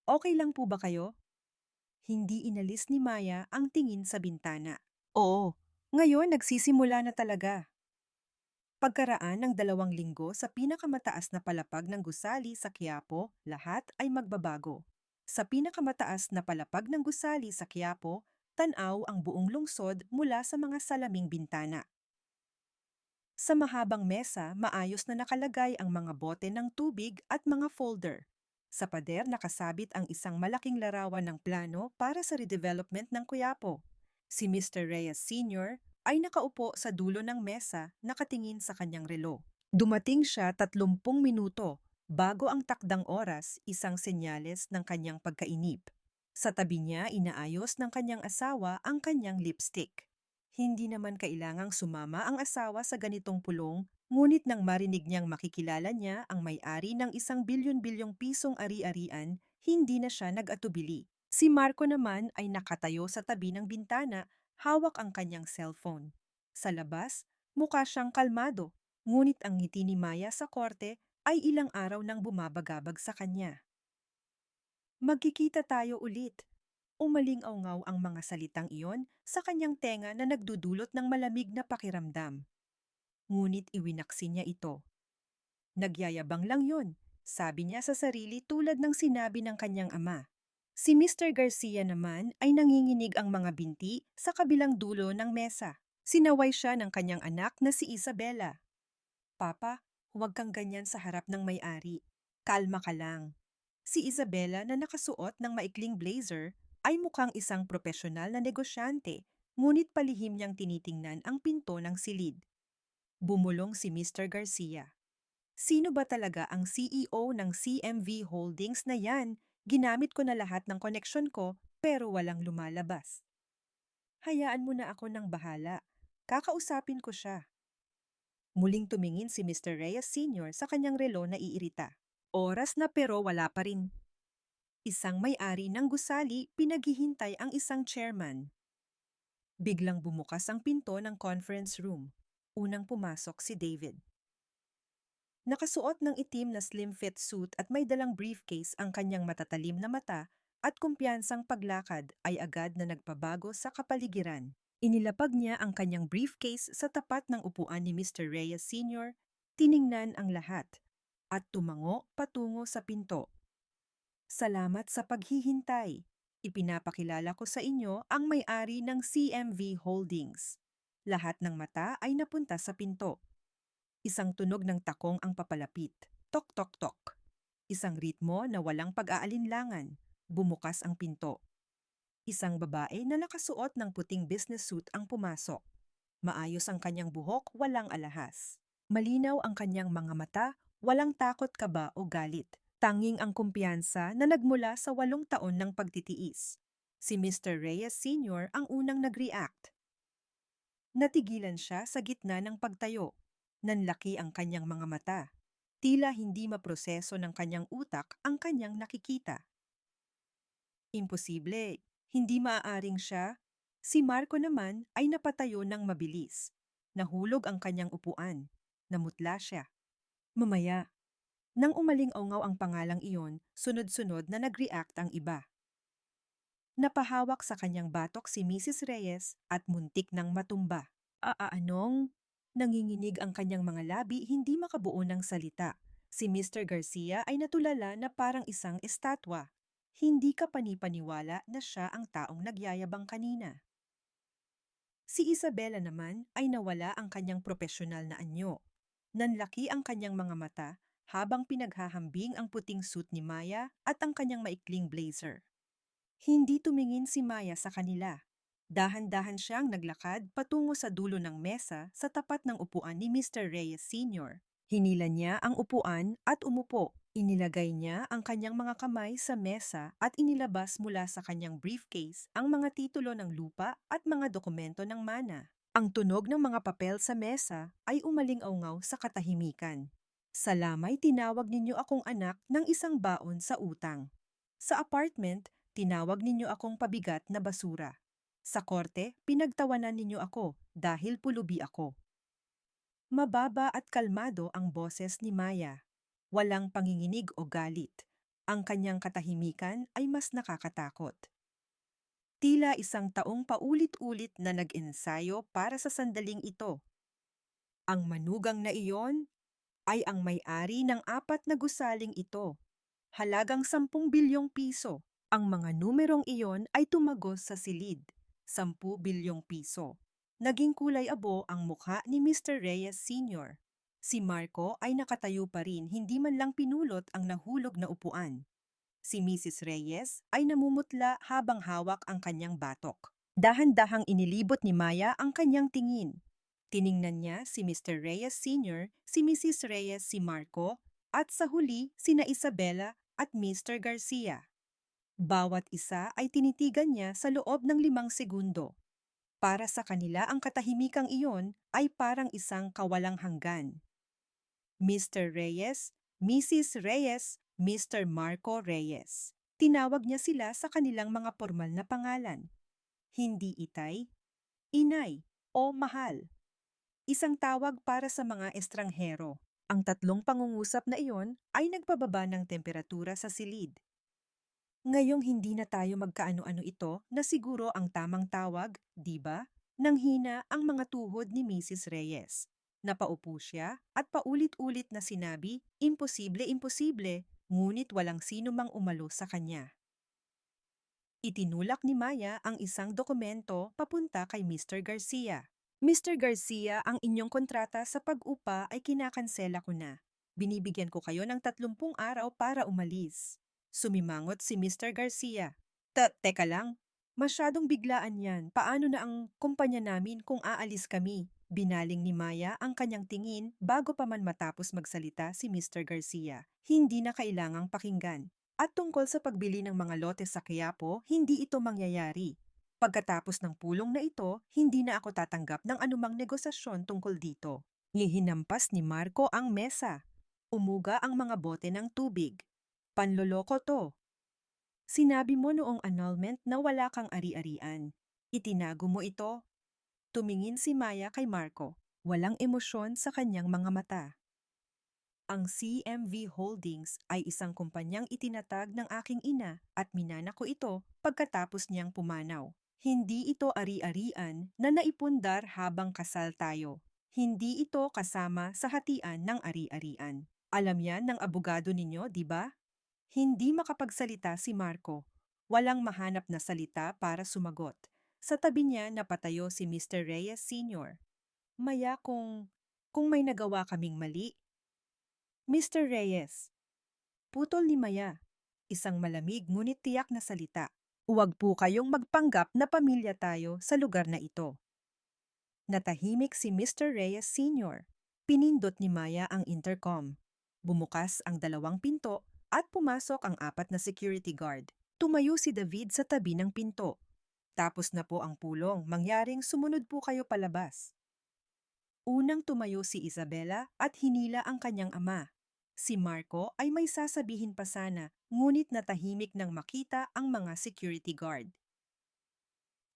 "Okay lang po ba kayo?" Hindi inalis ni Maya ang tingin sa bintana. Oo, ngayon nagsisimula na talaga. Pagkaraan ng 2 linggo sa pinakamataas na palapag ng gusali sa Quiapo, lahat ay magbabago. Sa pinakamataas na palapag ng gusali sa Quiapo, tanaw ang buong lungsod mula sa mga salaming bintana. Sa mahabang mesa, maayos na nakalagay ang mga bote ng tubig at mga folder. Sa pader nakasabit ang isang malaking larawan ng plano para sa redevelopment ng Quiapo. Si Mr. Reyes Sr. ay nakaupo sa dulo ng mesa nakatingin sa kanyang relo. Dumating siya 30 minuto bago ang takdang oras, isang senyales ng kanyang pagkainip. Sa tabi niya inaayos ng kanyang asawa ang kanyang lipstick. Hindi naman kailangang sumama ang asawa sa ganitong pulong, ngunit nang marinig niyang makikilala niya ang may-ari ng isang bilyon-bilyong pisong ari-arian, hindi na siya nag-atubili. Si Marco naman ay nakatayo sa tabi ng bintana, hawak ang kanyang cellphone. Sa labas, mukha siyang kalmado, ngunit ang ngiti ni Maya sa korte ay ilang araw nang bumabagabag sa kanya. Magkikita tayo ulit. Umaling-awngaw ang mga salitang iyon sa kanyang tenga na nagdudulot ng malamig na pakiramdam. Ngunit iwinaksi niya ito. Nagyayabang lang yon, sabi niya sa sarili tulad ng sinabi ng kanyang ama. Si Mr. Garcia naman ay nanginginig ang mga binti sa kabilang dulo ng mesa. Sinaway siya ng kanyang anak na si Isabela. Papa, huwag kang ganyan sa harap ng may-ari. Kalma ka lang. Si Isabela na nakasuot ng maikling blazer ay mukhang isang propesyonal na negosyante, ngunit palihim niyang tinitingnan ang pinto ng silid. Bumulong si Mr. Garcia. Sino ba talaga ang CEO ng CMV Holdings na yan? Ginamit ko na lahat ng koneksyon ko pero walang lumalabas. Hayaan mo na ako ng bahala. Kakausapin ko siya. Muling tumingin si Mr. Reyes Sr. sa kanyang relo na iirita. Oras na pero wala pa rin. Isang may-ari ng gusali, pinaghihintay ang isang chairman. Biglang bumukas ang pinto ng conference room. Unang pumasok si David. Nakasuot ng itim na slim-fit suit at may dalang briefcase ang kanyang matatalim na mata at kumpiyansang paglakad ay agad na nagpabago sa kapaligiran. Inilapag niya ang kanyang briefcase sa tapat ng upuan ni Mr. Reyes Sr., tiningnan ang lahat, at tumango patungo sa pinto. Salamat sa paghihintay. Ipinapakilala ko sa inyo ang may-ari ng CMV Holdings. Lahat ng mata ay napunta sa pinto. Isang tunog ng takong ang papalapit. Tok tok tok. Isang ritmo na walang pag-aalinlangan. Bumukas ang pinto. Isang babae na nakasuot ng puting business suit ang pumasok. Maayos ang kanyang buhok, walang alahas. Malinaw ang kanyang mga mata, Walang takot kaba o galit. Tanging ang kumpiyansa na nagmula sa 8 taon ng pagtitiis. Si Mr. Reyes Sr. ang unang nag-react. Natigilan siya sa gitna ng pagtayo. Nanlaki ang kanyang mga mata. Tila hindi maproseso ng kanyang utak ang kanyang nakikita. Imposible, hindi maaaring siya. Si Marco naman ay napatayo ng mabilis. Nahulog ang kanyang upuan. Namutla siya. Mamaya, nang umaling-aungaw ang pangalang iyon, sunod-sunod na nag-react ang iba. Napahawak sa kanyang batok si Mrs. Reyes at muntik ng matumba. Aanong? Nanginginig ang kanyang mga labi, hindi makabuo ng salita. Si Mr. Garcia ay natulala na parang isang estatwa. Hindi ka panipaniwala na siya ang taong nagyayabang kanina. Si Isabela naman ay nawala ang kanyang propesyonal na anyo. Nanlaki ang kanyang mga mata habang pinaghahambing ang puting suit ni Maya at ang kanyang maikling blazer. Hindi tumingin si Maya sa kanila. Dahan-dahan siyang naglakad patungo sa dulo ng mesa sa tapat ng upuan ni Mr. Reyes Sr. Hinila niya ang upuan at umupo. Inilagay niya ang kanyang mga kamay sa mesa at inilabas mula sa kanyang briefcase ang mga titulo ng lupa at mga dokumento ng mana. Ang tunog ng mga papel sa mesa ay umaling-aungaw sa katahimikan. Sa lamay, tinawag ninyo akong anak ng isang baon sa utang. Sa apartment, tinawag ninyo akong pabigat na basura. Sa korte, pinagtawanan ninyo ako dahil pulubi ako. Mababa at kalmado ang boses ni Maya. Walang panginginig o galit. Ang kanyang katahimikan ay mas nakakatakot. Tila isang taong paulit-ulit na nag-ensayo para sa sandaling ito. Ang manugang na iyon ay ang may-ari ng 4 na gusaling ito. Halagang 10 bilyong piso. Ang mga numerong iyon ay tumagos sa silid. 10 bilyong piso. Naging kulay abo ang mukha ni Mr. Reyes Sr. Si Marco ay nakatayo pa rin, hindi man lang pinulot ang nahulog na upuan. Si Mrs. Reyes ay namumutla habang hawak ang kanyang batok. Dahan-dahang inilibot ni Maya ang kanyang tingin. Tiningnan niya si Mr. Reyes Sr., si Mrs. Reyes, si Marco, at sa huli sina Isabela at Mr. Garcia. Bawat isa ay tinitigan niya sa loob ng 5 segundo. Para sa kanila ang katahimikang iyon ay parang isang kawalang hanggan. Mr. Reyes, Mrs. Reyes, Mr. Marco Reyes. Tinawag niya sila sa kanilang mga formal na pangalan. Hindi itay, inay, o mahal. Isang tawag para sa mga estranghero. Ang 3 pangungusap na iyon ay nagpababa ng temperatura sa silid. Ngayong hindi na tayo magkaano-ano ito na siguro ang tamang tawag, di ba? Nanghina ang mga tuhod ni Mrs. Reyes. Napaupo siya at paulit-ulit na sinabi, imposible, imposible, ngunit walang sino mang umalo sa kanya. Itinulak ni Maya ang isang dokumento papunta kay Mr. Garcia. Mr. Garcia, ang inyong kontrata sa pag-upa ay kinakansela ko na. Binibigyan ko kayo ng 30 araw para umalis. Sumimangot si Mr. Garcia. Teka lang, masyadong biglaan yan. Paano na ang kumpanya namin kung aalis kami? Binaling ni Maya ang kanyang tingin bago pa man matapos magsalita si Mr. Garcia. Hindi na kailangang pakinggan. At tungkol sa pagbili ng mga lote sa Quiapo, hindi ito mangyayari. Pagkatapos ng pulong na ito, hindi na ako tatanggap ng anumang negosasyon tungkol dito. Hinampas ni Marco ang mesa. Umuga ang mga bote ng tubig. Panloloko to. Sinabi mo noong annulment na wala kang ari-arian. Itinago mo ito. Tumingin si Maya kay Marco. Walang emosyon sa kanyang mga mata. Ang CMV Holdings ay isang kumpanyang itinatag ng aking ina at minana ko ito pagkatapos niyang pumanaw. Hindi ito ari-arian na naipundar habang kasal tayo. Hindi ito kasama sa hatian ng ari-arian. Alam yan ng abogado ninyo, di ba? Hindi makapagsalita si Marco. Walang mahanap na salita para sumagot. Sa tabi niya napatayo si Mr. Reyes Sr. Maya kung may nagawa kaming mali. Mr. Reyes. Putol ni Maya. Isang malamig ngunit tiyak na salita. Huwag po kayong magpanggap na pamilya tayo sa lugar na ito. Natahimik si Mr. Reyes Sr. Pinindot ni Maya ang intercom. Bumukas ang 2 pinto at pumasok ang 4 na security guard. Tumayo si David sa tabi ng pinto. Tapos na po ang pulong, mangyaring sumunod po kayo palabas. Unang tumayo si Isabela at hinila ang kanyang ama. Si Marco ay may sasabihin pa sana, ngunit natahimik nang makita ang mga security guard.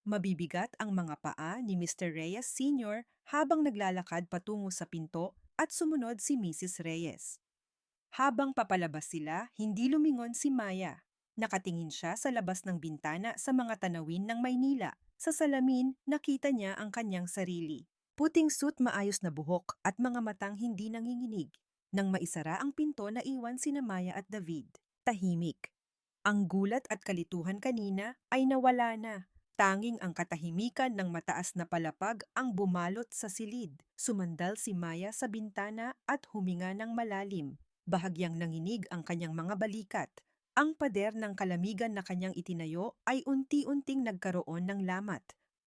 Mabibigat ang mga paa ni Mr. Reyes Sr. habang naglalakad patungo sa pinto at sumunod si Mrs. Reyes. Habang papalabas sila, hindi lumingon si Maya. Nakatingin siya sa labas ng bintana sa mga tanawin ng Maynila. Sa salamin, nakita niya ang kanyang sarili. Puting suit, maayos na buhok at mga matang hindi nanginginig. Nang maisara ang pinto, naiwan sina Maya at David. Tahimik. Ang gulat at kalituhan kanina ay nawala na. Tanging ang katahimikan ng mataas na palapag ang bumalot sa silid. Sumandal si Maya sa bintana at huminga ng malalim. Bahagyang nanginig ang kanyang mga balikat. Ang pader ng kalamigan na kanyang itinayo ay unti-unting nagkaroon ng lamat.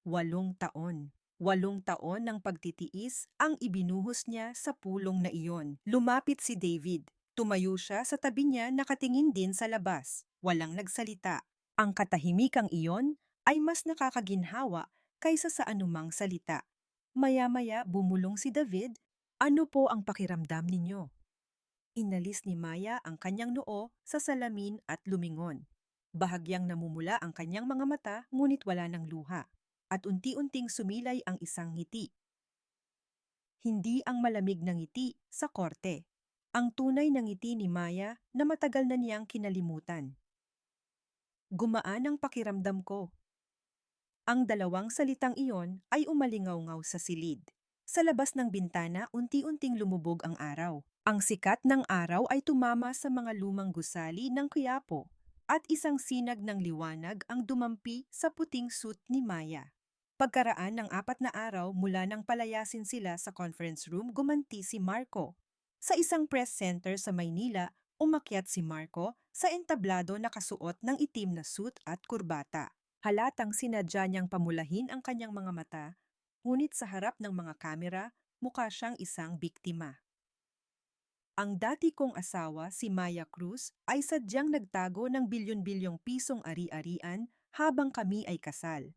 8 taon. 8 taon ng pagtitiis ang ibinuhos niya sa pulong na iyon. Lumapit si David. Tumayo siya sa tabi niya, nakatingin din sa labas. Walang nagsalita. Ang katahimikang iyon ay mas nakakaginhawa kaysa sa anumang salita. Maya-maya bumulong si David, "Ano po ang pakiramdam ninyo?" Inalis ni Maya ang kanyang noo sa salamin at lumingon. Bahagyang namumula ang kanyang mga mata, ngunit wala ng luha. At unti-unting sumilay ang isang ngiti. Hindi ang malamig na ngiti sa korte. Ang tunay na ngiti ni Maya na matagal na niyang kinalimutan. Gumaan ang pakiramdam ko. Ang 2 salitang iyon ay umalingaw-ngaw sa silid. Sa labas ng bintana, unti-unting lumubog ang araw. Ang sikat ng araw ay tumama sa mga lumang gusali ng Quiapo at isang sinag ng liwanag ang dumampi sa puting suit ni Maya. Pagkaraan ng 4 na araw mula nang palayasin sila sa conference room, gumanti si Marco. Sa isang press center sa Maynila, umakyat si Marco sa entablado na kasuot ng itim na suit at kurbata. Halatang sinadya niyang pamulahin ang kanyang mga mata, ngunit sa harap ng mga kamera, mukha siyang isang biktima. Ang dati kong asawa, si Maya Cruz, ay sadyang nagtago ng bilyon-bilyong pisong ari-arian habang kami ay kasal.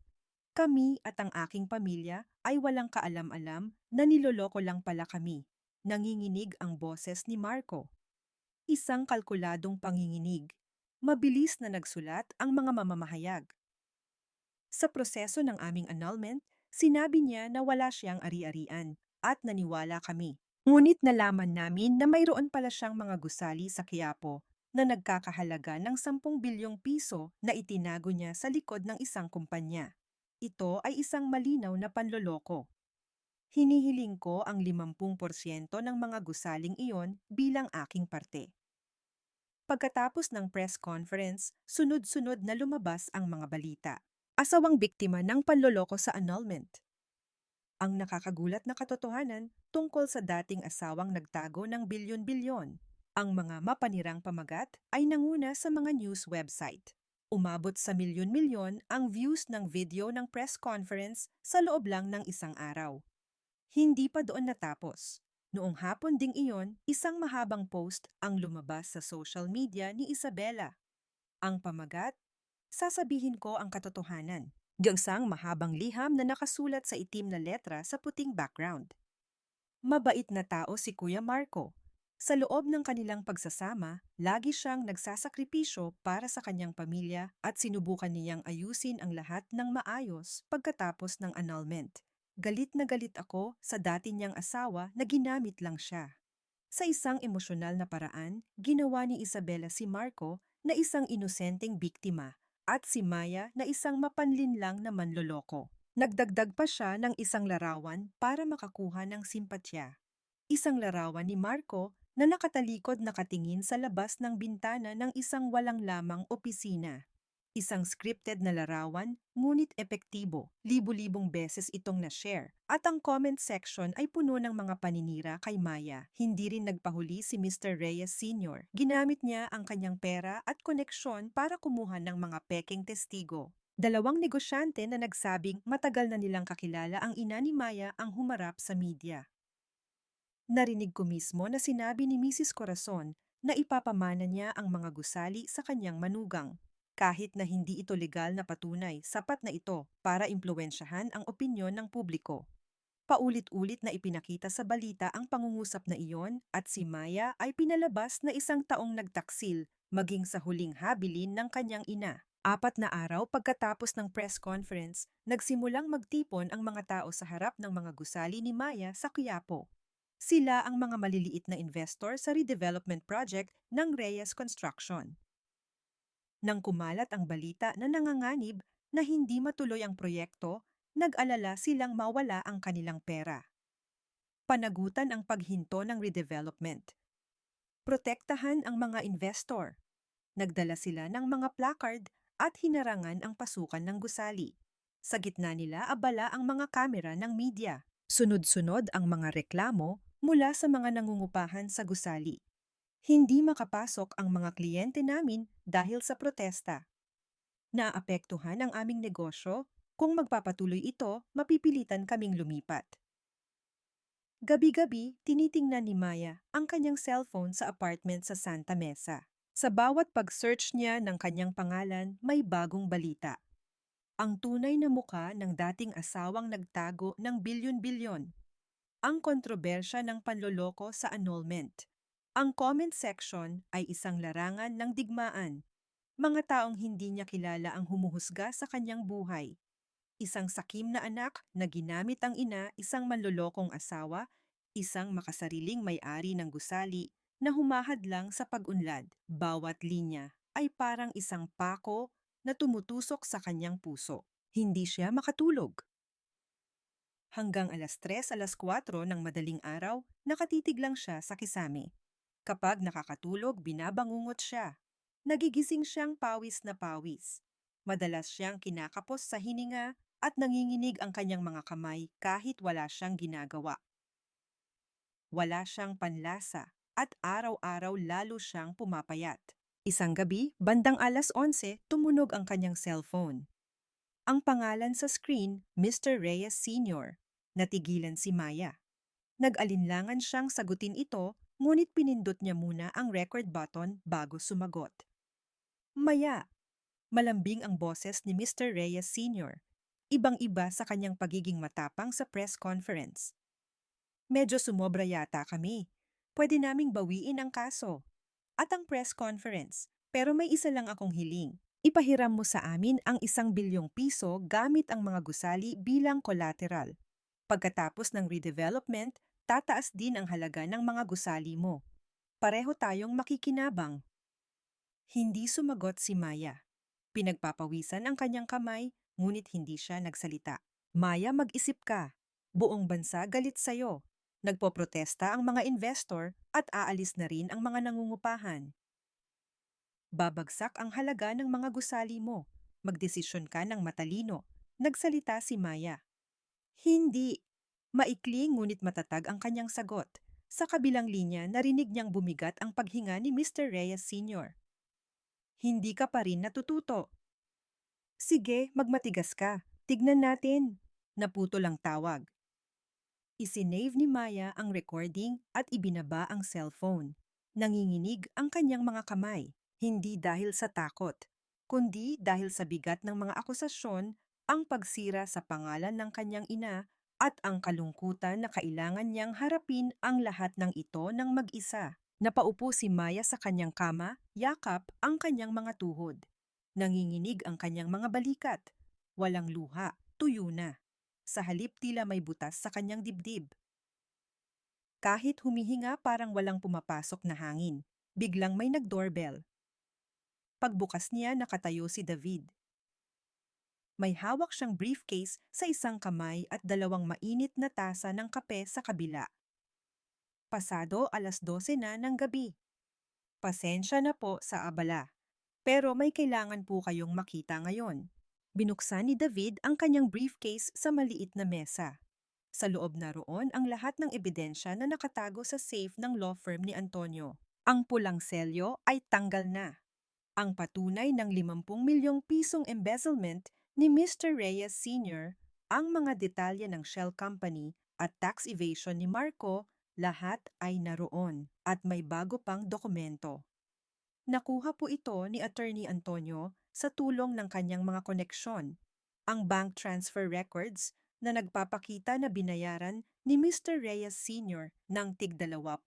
Kami at ang aking pamilya ay walang kaalam-alam na niloloko lang pala kami. Nanginginig ang boses ni Marco. Isang kalkuladong panginginig. Mabilis na nagsulat ang mga mamamahayag. Sa proseso ng aming annulment, sinabi niya na wala siyang ari-arian at naniwala kami. Ngunit nalaman namin na mayroon pala siyang mga gusali sa Quiapo na nagkakahalaga ng 10 bilyong piso na itinago niya sa likod ng isang kumpanya. Ito ay isang malinaw na panloloko. Hinihiling ko ang 50% ng mga gusaling iyon bilang aking parte. Pagkatapos ng press conference, sunod-sunod na lumabas ang mga balita. Asawang biktima ng panloloko sa annulment. Ang nakakagulat na katotohanan tungkol sa dating asawang nagtago ng bilyon-bilyon. Ang mga mapanirang pamagat ay nanguna sa mga news website. Umabot sa milyon-milyon ang views ng video ng press conference sa loob lang ng isang araw. Hindi pa doon natapos. Noong hapon ding iyon, isang mahabang post ang lumabas sa social media ni Isabela. Ang pamagat, "Sasabihin ko ang katotohanan." Gangsang mahabang liham na nakasulat sa itim na letra sa puting background. Mabait na tao si Kuya Marco. Sa loob ng kanilang pagsasama, lagi siyang nagsasakripisyo para sa kanyang pamilya at sinubukan niyang ayusin ang lahat ng maayos pagkatapos ng annulment. Galit na galit ako sa dati niyang asawa na ginamit lang siya. Sa isang emosyonal na paraan, ginawa ni Isabela si Marco na isang inosenteng biktima at si Maya na isang mapanlinlang na manloloko. Nagdagdag pa siya ng isang larawan para makakuha ng simpatya. Isang larawan ni Marco na nakatalikod nakatingin sa labas ng bintana ng isang walang lamang opisina. Isang scripted na larawan, ngunit epektibo. Libu-libong beses itong na-share. At ang comment section ay puno ng mga paninira kay Maya. Hindi rin nagpahuli si Mr. Reyes Sr. Ginamit niya ang kanyang pera at koneksyon para kumuha ng mga peking testigo. 2 negosyante na nagsabing matagal na nilang kakilala ang ina ni Maya ang humarap sa media. Narinig ko mismo na sinabi ni Mrs. Corazon na ipapamana niya ang mga gusali sa kanyang manugang. Kahit na hindi ito legal na patunay, sapat na ito para impluwensyahan ang opinyon ng publiko. Paulit-ulit na ipinakita sa balita ang pangungusap na iyon at si Maya ay pinalabas na isang taong nagtaksil maging sa huling habilin ng kanyang ina. 4 na araw pagkatapos ng press conference, nagsimulang magtipon ang mga tao sa harap ng mga gusali ni Maya sa Quiapo. Sila ang mga maliliit na investor sa redevelopment project ng Reyes Construction. Nang kumalat ang balita na nanganganib na hindi matuloy ang proyekto, nag-alala silang mawala ang kanilang pera. Panagutan ang paghinto ng redevelopment. Protektahan ang mga investor. Nagdala sila ng mga placard at hinarangan ang pasukan ng gusali. Sa gitna nila abala ang mga kamera ng media. Sunod-sunod ang mga reklamo mula sa mga nangungupahan sa gusali. Hindi makapasok ang mga kliyente namin dahil sa protesta. Naapektuhan ang aming negosyo. Kung magpapatuloy ito, mapipilitan kaming lumipat. Gabi-gabi, tinitingnan ni Maya ang kanyang cellphone sa apartment sa Santa Mesa. Sa bawat pag-search niya ng kanyang pangalan, may bagong balita. Ang tunay na muka ng dating asawang nagtago ng bilyon-bilyon. Ang kontrobersya ng panloloko sa annulment. Ang comment section ay isang larangan ng digmaan. Mga taong hindi niya kilala ang humuhusga sa kanyang buhay. Isang sakim na anak na ginamit ang ina, isang manlolokong asawa, isang makasariling may-ari ng gusali na humahadlang sa pag-unlad. Bawat linya ay parang isang pako na tumutusok sa kanyang puso. Hindi siya makatulog. Hanggang alas 3, alas 4 ng madaling araw, nakatitig lang siya sa kisame. Kapag nakakatulog, binabangungot siya. Nagigising siyang pawis na pawis. Madalas siyang kinakapos sa hininga at nanginginig ang kanyang mga kamay kahit wala siyang ginagawa. Wala siyang panlasa at araw-araw lalo siyang pumapayat. Isang gabi, bandang alas 11, tumunog ang kanyang cellphone. Ang pangalan sa screen, Mr. Reyes Sr. Natigilan si Maya. Nag-alinlangan siyang sagutin ito, ngunit pinindot niya muna ang record button bago sumagot. Maya! Malambing ang boses ni Mr. Reyes Sr. Ibang-iba sa kanyang pagiging matapang sa press conference. Medyo sumobra yata kami. Pwede naming bawiin ang kaso. At ang press conference. Pero may isa lang akong hiling. Ipahiram mo sa amin ang 1 bilyong piso gamit ang mga gusali bilang collateral. Pagkatapos ng redevelopment, tataas din ang halaga ng mga gusali mo. Pareho tayong makikinabang. Hindi sumagot si Maya. Pinagpapawisan ang kanyang kamay, ngunit hindi siya nagsalita. Maya, mag-isip ka. Buong bansa galit sa'yo. Nagpoprotesta ang mga investor at aalis na rin ang mga nangungupahan. Babagsak ang halaga ng mga gusali mo. Magdesisyon ka ng matalino. Nagsalita si Maya. Hindi. Maikli ngunit matatag ang kanyang sagot. Sa kabilang linya, narinig niyang bumigat ang paghinga ni Mr. Reyes Sr. Hindi ka pa rin natututo. Sige, magmatigas ka. Tignan natin. Naputol ang tawag. Isinave ni Maya ang recording at ibinaba ang cellphone. Nanginginig ang kanyang mga kamay, hindi dahil sa takot, kundi dahil sa bigat ng mga akusasyon, ang pagsira sa pangalan ng kanyang ina at ang kalungkutan na kailangan niyang harapin ang lahat ng ito ng mag-isa. Napaupo si Maya sa kanyang kama, yakap ang kanyang mga tuhod. Nanginginig ang kanyang mga balikat. Walang luha, tuyo na. Sa halip tila may butas sa kanyang dibdib. Kahit humihinga parang walang pumapasok na hangin. Biglang may nag-doorbell. Pagbukas niya nakatayo si David. May hawak siyang briefcase sa isang kamay at 2 mainit na tasa ng kape sa kabila. Pasado alas 12 na ng gabi. Pasensya na po sa abala. Pero may kailangan po kayong makita ngayon. Binuksan ni David ang kanyang briefcase sa maliit na mesa. Sa loob na roon ang lahat ng ebidensya na nakatago sa safe ng law firm ni Antonio. Ang pulang selyo ay tanggal na. Ang patunay ng 50 milyong pisong embezzlement ni Mr. Reyes Sr., ang mga detalye ng Shell Company at tax evasion ni Marco Lahat ay naroon at may bago pang dokumento. Nakuha po ito ni Attorney Antonio sa tulong ng kanyang mga koneksyon. Ang bank transfer records na nagpapakita na binayaran ni Mr. Reyes Sr. ng tig 2.5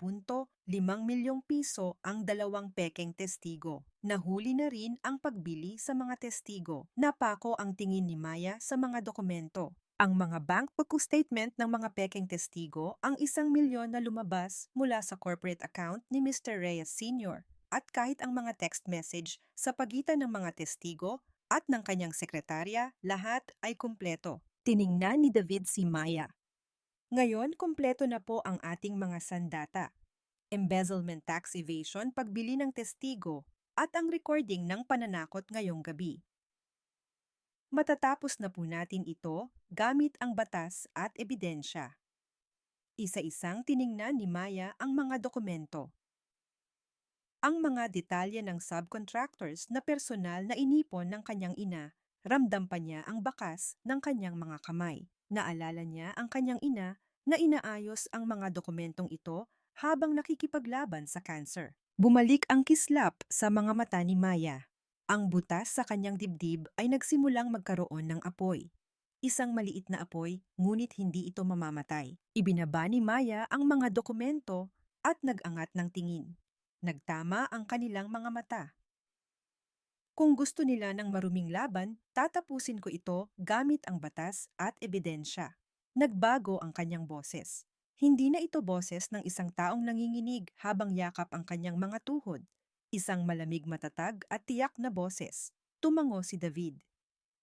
milyong piso ang dalawang pekeng testigo. Nahuli na rin ang pagbili sa mga testigo. Napako ang tingin ni Maya sa mga dokumento. Ang mga bank book statement ng mga pekeng testigo ang 1 milyon na lumabas mula sa corporate account ni Mr. Reyes Sr. At kahit ang mga text message sa pagitan ng mga testigo at ng kanyang sekretarya, lahat ay kumpleto. Tiningnan ni David si Maya. Ngayon, kumpleto na po ang ating mga sandata. Embezzlement tax evasion, pagbili ng testigo, at ang recording ng pananakot ngayong gabi. Matatapos na po natin ito gamit ang batas at ebidensya. Isa-isang tiningnan ni Maya ang mga dokumento. Ang mga detalye ng subcontractors na personal na inipon ng kanyang ina, ramdam pa niya ang bakas ng kanyang mga kamay. Naalala niya ang kanyang ina na inaayos ang mga dokumentong ito habang nakikipaglaban sa cancer. Bumalik ang kislap sa mga mata ni Maya. Ang butas sa kanyang dibdib ay nagsimulang magkaroon ng apoy. Isang maliit na apoy, ngunit hindi ito mamamatay. Ibinaba ni Maya ang mga dokumento at nag-angat ng tingin. Nagtama ang kanilang mga mata. Kung gusto nila ng maruming laban, tatapusin ko ito gamit ang batas at ebidensya. Nagbago ang kanyang boses. Hindi na ito boses ng isang taong nanginginig habang yakap ang kanyang mga tuhod. Isang malamig matatag at tiyak na boses. Tumango si David.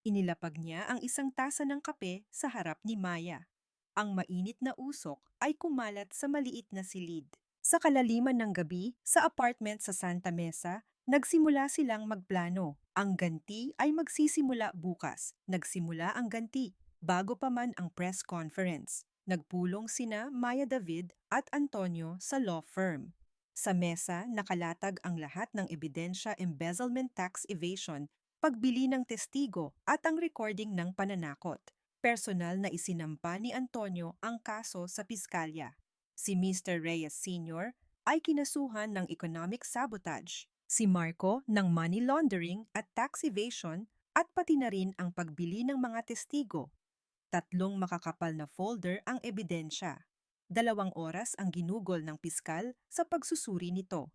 Inilapag niya ang isang tasa ng kape sa harap ni Maya. Ang mainit na usok ay kumalat sa maliit na silid. Sa kalaliman ng gabi, sa apartment sa Santa Mesa, nagsimula silang magplano. Ang ganti ay magsisimula bukas. Nagsimula ang ganti, bago pa man ang press conference. Nagpulong sina Maya David at Antonio sa law firm. Sa mesa, nakalatag ang lahat ng ebidensya, embezzlement tax evasion, pagbili ng testigo at ang recording ng pananakot. Personal na isinampa ni Antonio ang kaso sa piskalya. Si Mr. Reyes Sr. ay kinasuhan ng economic sabotage, si Marco ng money laundering at tax evasion at pati na rin ang pagbili ng mga testigo. 3 makakapal na folder ang ebidensya. 2 oras ang ginugol ng piskal sa pagsusuri nito.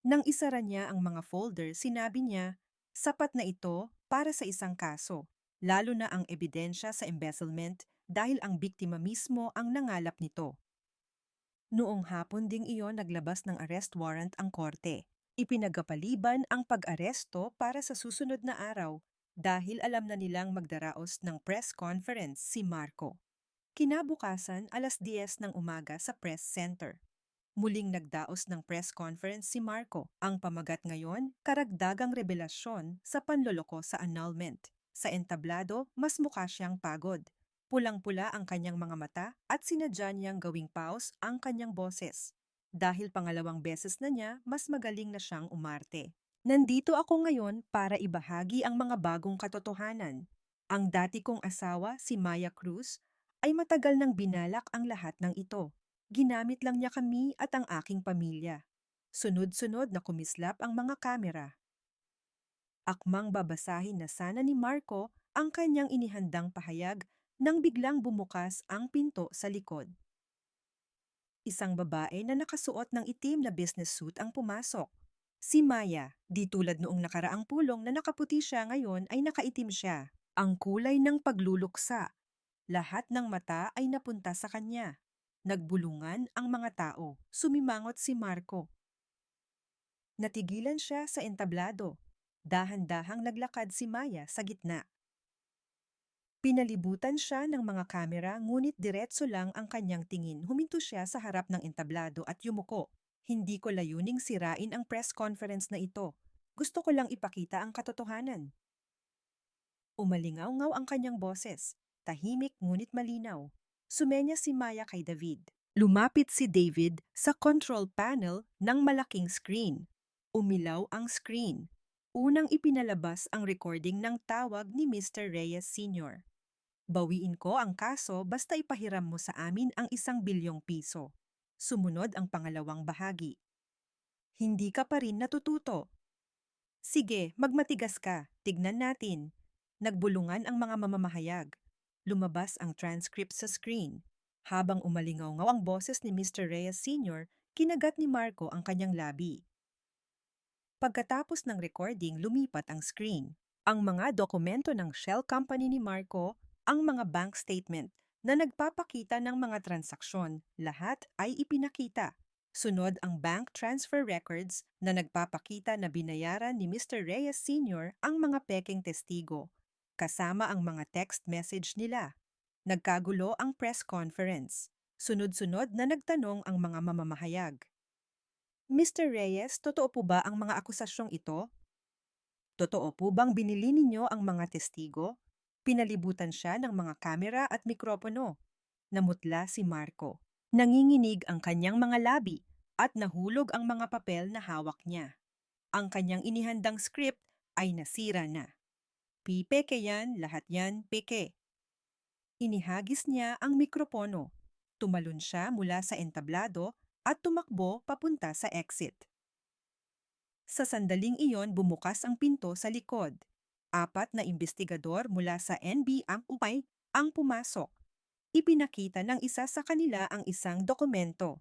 Nang isara niya ang mga folder, sinabi niya, sapat na ito para sa isang kaso, lalo na ang ebidensya sa embezzlement dahil ang biktima mismo ang nangalap nito. Noong hapon ding iyon naglabas ng arrest warrant ang korte. Ipinagpaliban ang pag-aresto para sa susunod na araw dahil alam na nilang magdaraos ng press conference si Marco. Kinabukasan, 10:00 ng umaga sa press center. Muling nagdaos ng press conference si Marco. Ang pamagat ngayon, karagdagang revelasyon sa panloloko sa annulment. Sa entablado, mas mukha siyang pagod. Pulang-pula ang kanyang mga mata at sinadya niyang gawing pause ang kanyang boses. Dahil pangalawang beses na niya, mas magaling na siyang umarte. Nandito ako ngayon para ibahagi ang mga bagong katotohanan. Ang dati kong asawa, si Maya Cruz, ay matagal nang binalak ang lahat ng ito. Ginamit lang niya kami at ang aking pamilya. Sunod-sunod na kumislap ang mga kamera. Akmang babasahin na sana ni Marco ang kanyang inihandang pahayag nang biglang bumukas ang pinto sa likod. Isang babae na nakasuot ng itim na business suit ang pumasok. Si Maya, di tulad noong nakaraang pulong na nakaputi siya ngayon ay nakaitim siya. Ang kulay ng pagluluksa. Lahat ng mata ay napunta sa kanya. Nagbulungan ang mga tao. Sumimangot si Marco. Natigilan siya sa entablado. Dahan-dahang naglakad si Maya sa gitna. Pinalibutan siya ng mga kamera ngunit diretso lang ang kanyang tingin. Huminto siya sa harap ng entablado at yumuko. Hindi ko layuning sirain ang press conference na ito. Gusto ko lang ipakita ang katotohanan. Umalingaw-ngaw ang kanyang boses. Tahimik ngunit malinaw. Sumenya si Maya kay David. Lumapit si David sa control panel ng malaking screen. Umilaw ang screen. Unang ipinalabas ang recording ng tawag ni Mr. Reyes Sr. Bawiin ko ang kaso basta ipahiram mo sa amin ang 1 bilyong piso. Sumunod ang pangalawang bahagi. Hindi ka pa rin natututo. Sige, magmatigas ka. Tignan natin. Nagbulungan ang mga mamamahayag. Lumabas ang transcript sa screen. Habang umalingaw-ngaw ang boses ni Mr. Reyes Sr., kinagat ni Marco ang kanyang labi. Pagkatapos ng recording, lumipat ang screen. Ang mga dokumento ng shell company ni Marco, ang mga bank statement na nagpapakita ng mga transaksyon, lahat ay ipinakita. Sunod ang bank transfer records na nagpapakita na binayaran ni Mr. Reyes Sr. ang mga pekeng testigo, kasama ang mga text message nila. Nagkagulo ang press conference. Sunod-sunod na nagtanong ang mga mamamahayag. Mr. Reyes, totoo po ba ang mga akusasyong ito? Totoo po bang binili ninyo ang mga testigo? Pinalibutan siya ng mga kamera at mikropono. Namutla si Marco. Nanginginig ang kanyang mga labi at nahulog ang mga papel na hawak niya. Ang kanyang inihandang script ay nasira na. Pipeke yan, lahat yan, peke. Inihagis niya ang mikropono. Tumalon siya mula sa entablado at tumakbo papunta sa exit. Sa sandaling iyon bumukas ang pinto sa likod. 4 na imbestigador mula sa NBI ang pumasok. Ipinakita ng isa sa kanila ang isang dokumento.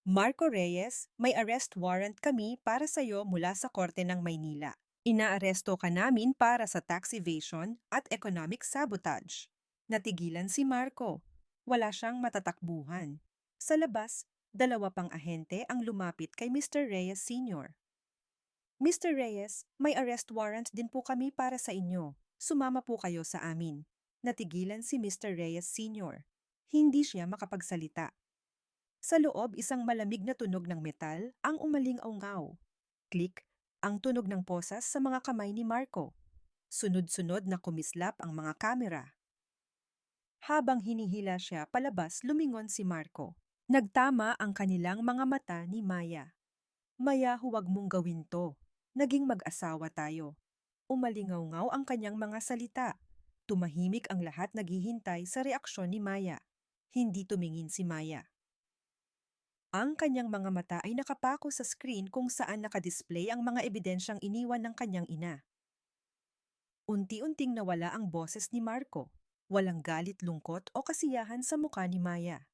Marco Reyes, may arrest warrant kami para sa iyo mula sa Korte ng Maynila. Inaaresto ka namin para sa tax evasion at economic sabotage. Natigilan si Marco. Wala siyang matatakbuhan. Sa labas, 2 pang ahente ang lumapit kay Mr. Reyes Sr. Mr. Reyes, may arrest warrant din po kami para sa inyo. Sumama po kayo sa amin. Natigilan si Mr. Reyes Sr. Hindi siya makapagsalita. Sa loob, isang malamig na tunog ng metal ang umaling-aungaw. Click, ang tunog ng posas sa mga kamay ni Marco. Sunod-sunod na kumislap ang mga kamera. Habang hinihila siya palabas, lumingon si Marco. Nagtama ang kanilang mga mata ni Maya. Maya, huwag mong gawin to. Naging mag-asawa tayo. Umalingaw-ngaw ang kanyang mga salita. Tumahimik ang lahat naghihintay sa reaksyon ni Maya. Hindi tumingin si Maya. Ang kanyang mga mata ay nakapako sa screen kung saan nakadisplay ang mga ebidensyang iniwan ng kanyang ina. Unti-unting nawala ang boses ni Marco. Walang galit, lungkot o kasiyahan sa mukha ni Maya.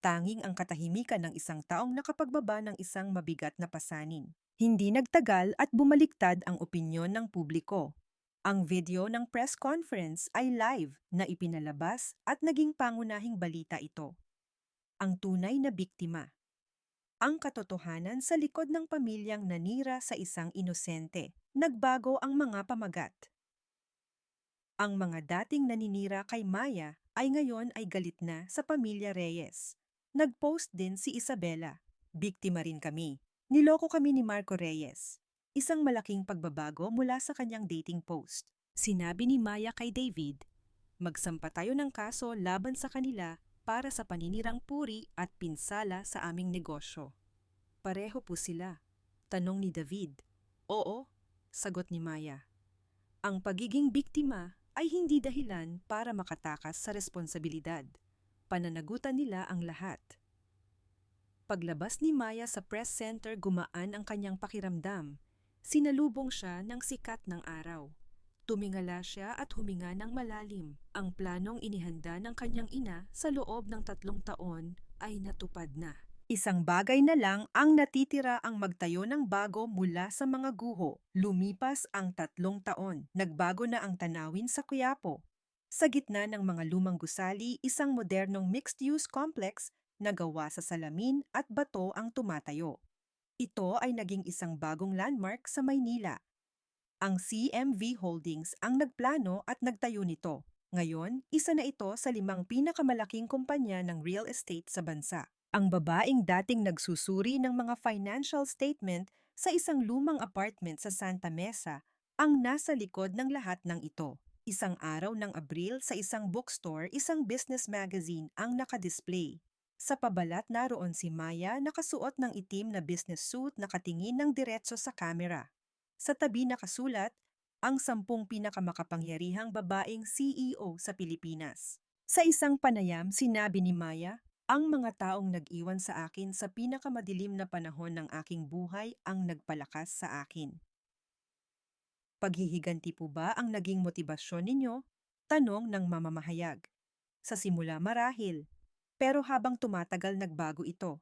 Tanging ang katahimikan ng isang taong nakapagbaba ng isang mabigat na pasanin. Hindi nagtagal at bumaliktad ang opinyon ng publiko. Ang video ng press conference ay live na ipinalabas at naging pangunahing balita ito. Ang tunay na biktima. Ang katotohanan sa likod ng pamilyang nanira sa isang inosente. Nagbago ang mga pamagat. Ang mga dating naninira kay Maya ay ngayon ay galit na sa pamilya Reyes. Nag-post din si Isabela. Biktima rin kami. Niloko kami ni Marco Reyes. Isang malaking pagbabago mula sa kanyang dating post. Sinabi ni Maya kay David, magsampa tayo ng kaso laban sa kanila para sa paninirang puri at pinsala sa aming negosyo. Pareho po sila. Tanong ni David. Oo, sagot ni Maya. Ang pagiging biktima ay hindi dahilan para makatakas sa responsibilidad. Pananagutan nila ang lahat. Paglabas ni Maya sa press center, gumaan ang kanyang pakiramdam. Sinalubong siya ng sikat ng araw. Tumingala siya at huminga ng malalim. Ang planong inihanda ng kanyang ina sa loob ng 3 taon ay natupad na. Isang bagay na lang ang natitira, ang magtayo ng bago mula sa mga guho. Lumipas ang 3 taon. Nagbago na ang tanawin sa Quiapo. Sa gitna ng mga lumang gusali, isang modernong mixed-use complex na gawa sa salamin at bato ang tumatayo. Ito ay naging isang bagong landmark sa Maynila. Ang CMV Holdings ang nagplano at nagtayo nito. Ngayon, isa na ito sa 5 pinakamalaking kumpanya ng real estate sa bansa. Ang babaeng dating nagsusuri ng mga financial statement sa isang lumang apartment sa Santa Mesa ang nasa likod ng lahat ng ito. Isang araw ng Abril, sa isang bookstore, isang business magazine ang nakadisplay. Sa pabalat naroon si Maya, nakasuot ng itim na business suit, nakatingin ng diretso sa kamera. Sa tabi nakasulat, ang 10 pinakamakapangyarihang babaeng CEO sa Pilipinas. Sa isang panayam, sinabi ni Maya, ang mga taong nag-iwan sa akin sa pinakamadilim na panahon ng aking buhay ang nagpalakas sa akin. Paghihiganti po ba ang naging motibasyon ninyo? Tanong ng mamamahayag. Sa simula marahil, pero habang tumatagal nagbago ito.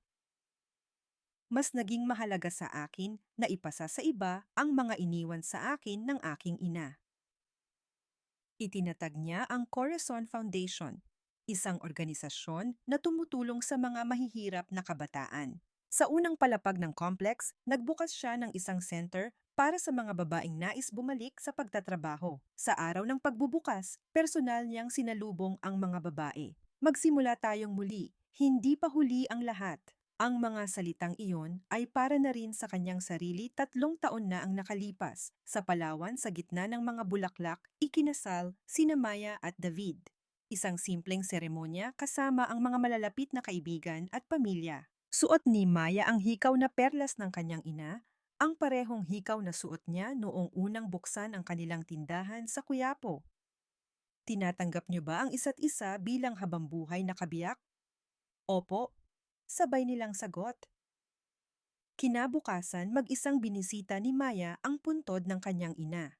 Mas naging mahalaga sa akin na ipasa sa iba ang mga iniwan sa akin ng aking ina. Itinatag niya ang Corazon Foundation, isang organisasyon na tumutulong sa mga mahihirap na kabataan. Sa unang palapag ng complex, nagbukas siya ng isang center para sa mga babaeng nais bumalik sa pagtatrabaho. Sa araw ng pagbubukas, personal niyang sinalubong ang mga babae. Magsimula tayong muli, hindi pa huli ang lahat. Ang mga salitang iyon ay para na rin sa kanyang sarili 3 taon na ang nakalipas. Sa Palawan sa gitna ng mga bulaklak, ikinasal sina Maya at David. Isang simpleng seremonya kasama ang mga malalapit na kaibigan at pamilya. Suot ni Maya ang hikaw na perlas ng kanyang ina, ang parehong hikaw na suot niya noong unang buksan ang kanilang tindahan sa Quiapo. Tinatanggap niyo ba ang isa't isa bilang habambuhay na kabiyak? Opo, sabay nilang sagot. Kinabukasan, mag-isang binisita ni Maya ang puntod ng kanyang ina.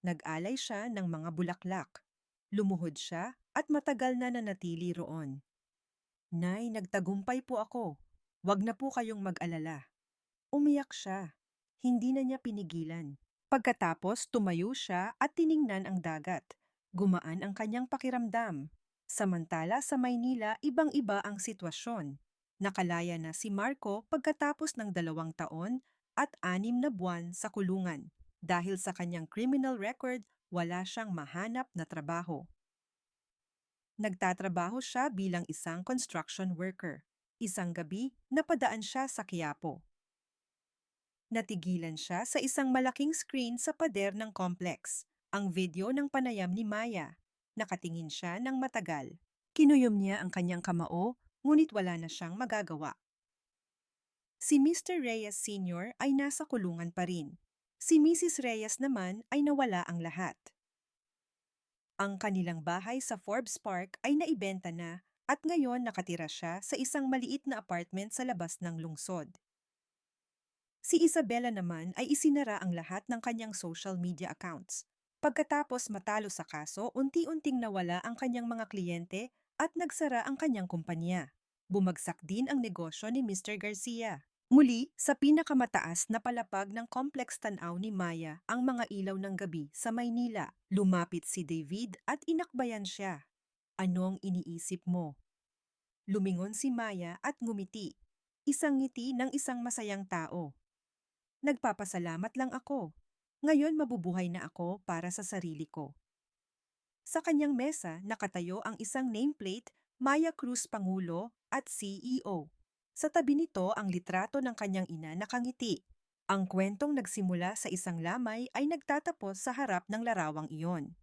Nag-alay siya ng mga bulaklak. Lumuhod siya at matagal na nanatili roon. Nay, nagtagumpay po ako. Wag na po kayong mag-alala. Umiyak siya. Hindi na niya pinigilan. Pagkatapos, tumayo siya at tiningnan ang dagat. Gumaan ang kanyang pakiramdam. Samantala sa Maynila, ibang-iba ang sitwasyon. Nakalaya na si Marco pagkatapos ng 2 taon at 6 na buwan sa kulungan. Dahil sa kanyang criminal record, wala siyang mahanap na trabaho. Nagtatrabaho siya bilang isang construction worker. Isang gabi, napadaan siya sa Quiapo. Natigilan siya sa isang malaking screen sa pader ng complex. Ang video ng panayam ni Maya. Nakatingin siya ng matagal. Kinuyom niya ang kanyang kamao, ngunit wala na siyang magagawa. Si Mr. Reyes Sr. ay nasa kulungan pa rin. Si Mrs. Reyes naman ay nawala ang lahat. Ang kanilang bahay sa Forbes Park ay naibenta na at ngayon nakatira siya sa isang maliit na apartment sa labas ng lungsod. Si Isabella naman ay isinara ang lahat ng kanyang social media accounts. Pagkatapos matalo sa kaso, unti-unting nawala ang kanyang mga kliyente at nagsara ang kanyang kumpanya. Bumagsak din ang negosyo ni Mr. Garcia. Muli, sa pinakamataas na palapag ng complex tanaw ni Maya ang mga ilaw ng gabi sa Maynila. Lumapit si David at inakbayan siya. Anong iniisip mo? Lumingon si Maya at ngumiti. Isang ngiti ng isang masayang tao. Nagpapasalamat lang ako. Ngayon mabubuhay na ako para sa sarili ko. Sa kanyang mesa, nakatayo ang isang nameplate, Maya Cruz Pangulo at CEO. Sa tabi nito ang litrato ng kanyang ina nakangiti. Ang kwentong nagsimula sa isang lamay ay nagtatapos sa harap ng larawang iyon.